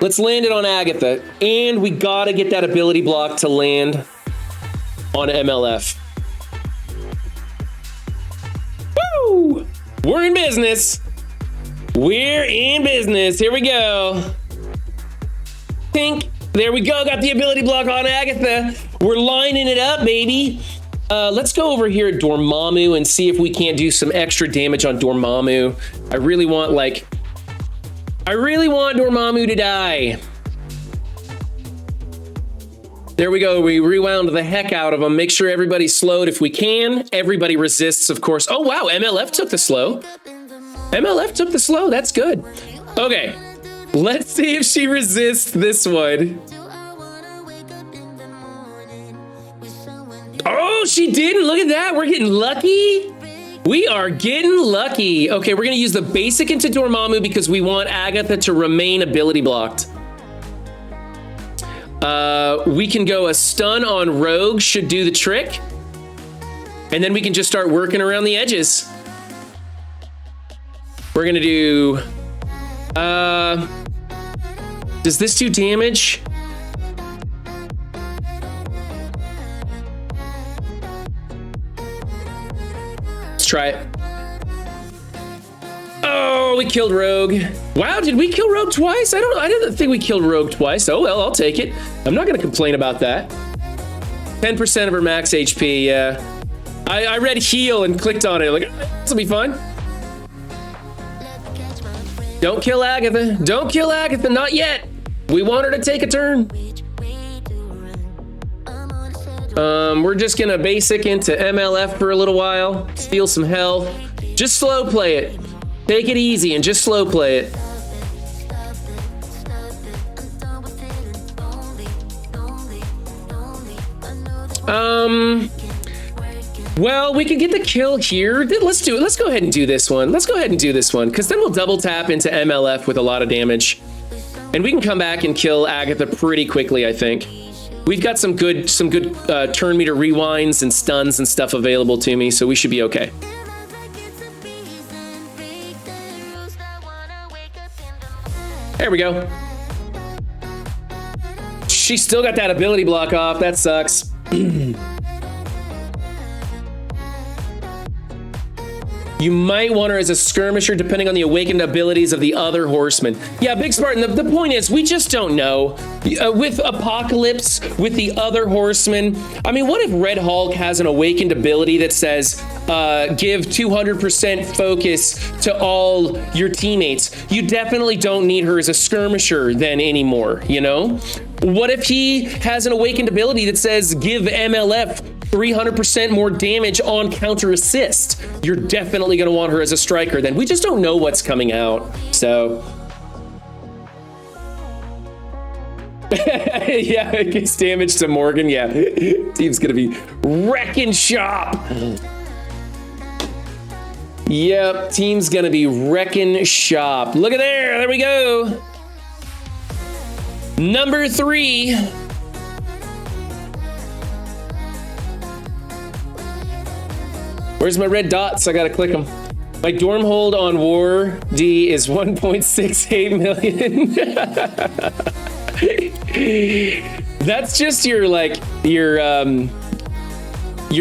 S1: Let's land it on Agatha. And we gotta get that ability block to land on MLF. Woo! We're in business. We're in business. Here we go. Pink. There we go. Got the ability block on Agatha. We're lining it up, baby. Let's go over here at Dormammu and see if we can't do some extra damage on Dormammu. I really want Dormammu to die. There we go. We rewound the heck out of them. Make sure everybody's slowed if we can. Everybody resists, of course. Oh, wow. MLF took the slow. MLF took the slow. That's good. Okay. Let's see if she resists this one. Oh, she didn't. Look at that. We're getting lucky. We are getting lucky. Okay, we're going to use the basic into Dormammu because we want Agatha to remain ability blocked. We can go a stun on Rogue, should do the trick. And then we can just start working around the edges. We're gonna do... does this do damage? Let's try it. Oh, we killed Rogue. Wow, did we kill Rogue twice? I didn't think we killed Rogue twice. Oh well, I'll take it. I'm not gonna complain about that. 10% of her max HP, yeah. I read heal and clicked on it, like, this will be fun. Don't kill Agatha. Don't kill Agatha, not yet. We want her to take a turn. We're just gonna basic into MLF for a little while, steal some health. Just slow play it. Take it easy and just slow play it. Well, we could get the kill here. Let's do it. Let's go ahead and do this one. Let's go ahead and do this one, because then we'll double tap into MLF with a lot of damage. And we can come back and kill Agatha pretty quickly, I think. We've got some good turn meter rewinds and stuns and stuff available to me, so we should be okay. There we go. She still got that ability block off. That sucks. You might want her as a skirmisher depending on the awakened abilities of the other horsemen. Yeah, Big Spartan, the point is, we just don't know. With Apocalypse, with the other horsemen, I mean, what if Red Hulk has an awakened ability that says, give 200% focus to all your teammates? You definitely don't need her as a skirmisher then anymore, you know? What if he has an awakened ability that says, give MLF 300% more damage on counter assist? You're definitely going to want her as a striker then. We just don't know what's coming out, so. Yeah, it gets damage to Morgan. Yeah, team's going to be wrecking shop. Yep, team's going to be wrecking shop. Look at there we go. Number 3. Where's my red dots? I gotta click them. My dorm hold on War D is 1.68 million. That's just your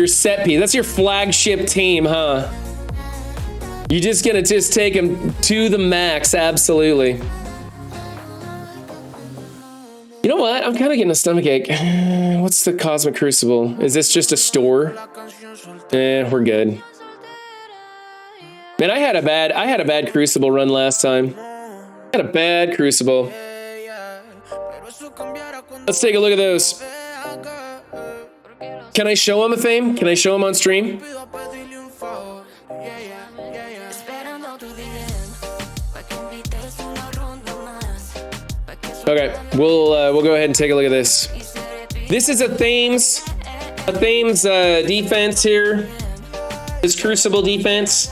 S1: set piece. That's your flagship team, huh? You're just gonna take them to the max, absolutely. You know what? I'm kind of getting a stomachache. What's the Cosmic Crucible? Is this just a store? We're good. Man, I had a bad Crucible run last time. I had a bad Crucible. Let's take a look at those. Can I show him a fame? Can I show him on stream? Okay, we'll go ahead and take a look at this. This is a Thames defense here. This Crucible defense.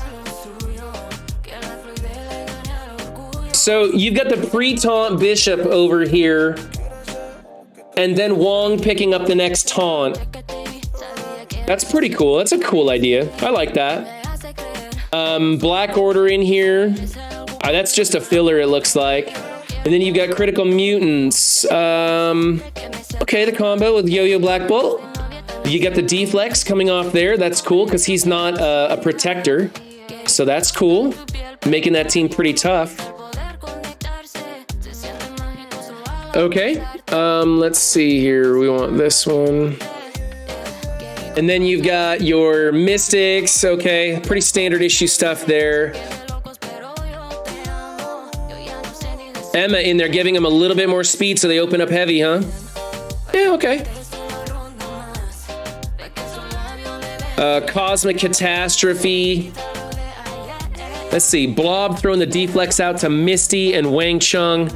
S1: So you've got the pre-taunt Bishop over here, and then Wong picking up the next taunt. That's pretty cool. That's a cool idea. I like that. Black Order in here. That's just a filler, it looks like. And then you've got Critical Mutants. Okay, the combo with Yo-Yo Black Bolt. You got the deflex coming off there. That's cool because he's not a protector. So that's cool. Making that team pretty tough. Okay, let's see here. We want this one. And then you've got your Mystics. Okay, pretty standard issue stuff there. Emma in there giving them a little bit more speed so they open up heavy, huh? Yeah, okay. Cosmic Catastrophe. Let's see, Blob throwing the deflex out to Misty and Wang Chung,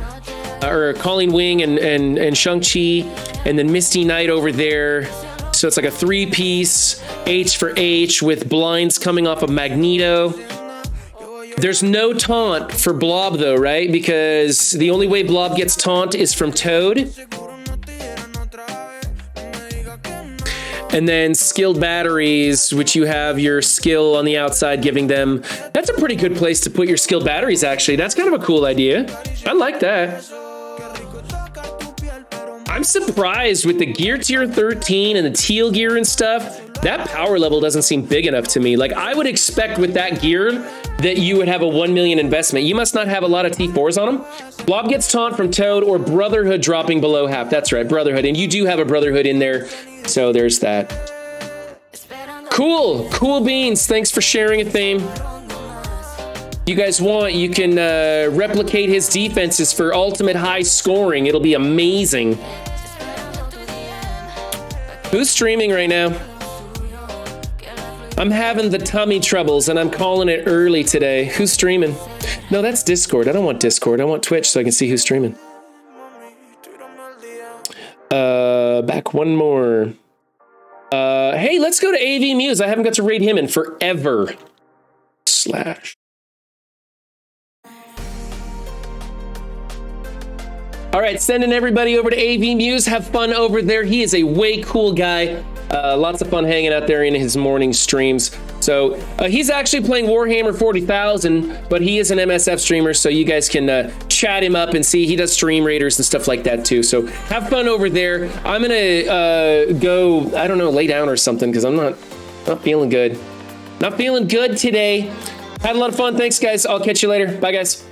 S1: or Colleen Wing and Shang-Chi, and then Misty Knight over there. So it's like a 3-piece H for H with blinds coming off of Magneto. There's no taunt for Blob though, right? Because the only way Blob gets taunt is from Toad. And then skilled batteries, which you have your skill on the outside giving them. That's a pretty good place to put your skilled batteries, actually. That's kind of a cool idea. I like that. I'm surprised with the gear tier 13 and the teal gear and stuff. That power level doesn't seem big enough to me. Like, I would expect with that gear that you would have a 1 million investment. You must not have a lot of T4s on them. Blob gets taunt from Toad or Brotherhood dropping below half. That's right, Brotherhood. And you do have a Brotherhood in there. So there's that. Cool. Cool beans. Thanks for sharing a theme. If you guys want, you can replicate his defenses for ultimate high scoring. It'll be amazing. Who's streaming right now? I'm having the tummy troubles and I'm calling it early today. Who's streaming? No, that's Discord. I don't want Discord. I want Twitch so I can see who's streaming. Back one more. Hey, let's go to AV Muse. I haven't got to raid him in forever. Slash. All right, sending everybody over to AV Muse. Have fun over there. He is a way cool guy. Lots of fun hanging out there in his morning streams. So he's actually playing Warhammer 40,000, but he is an MSF streamer, so you guys can chat him up and see. He does stream raiders and stuff like that too. So have fun over there. I'm gonna go, I don't know, lay down or something because I'm not feeling good. Not feeling good today. Had a lot of fun. Thanks, guys. I'll catch you later. Bye, guys.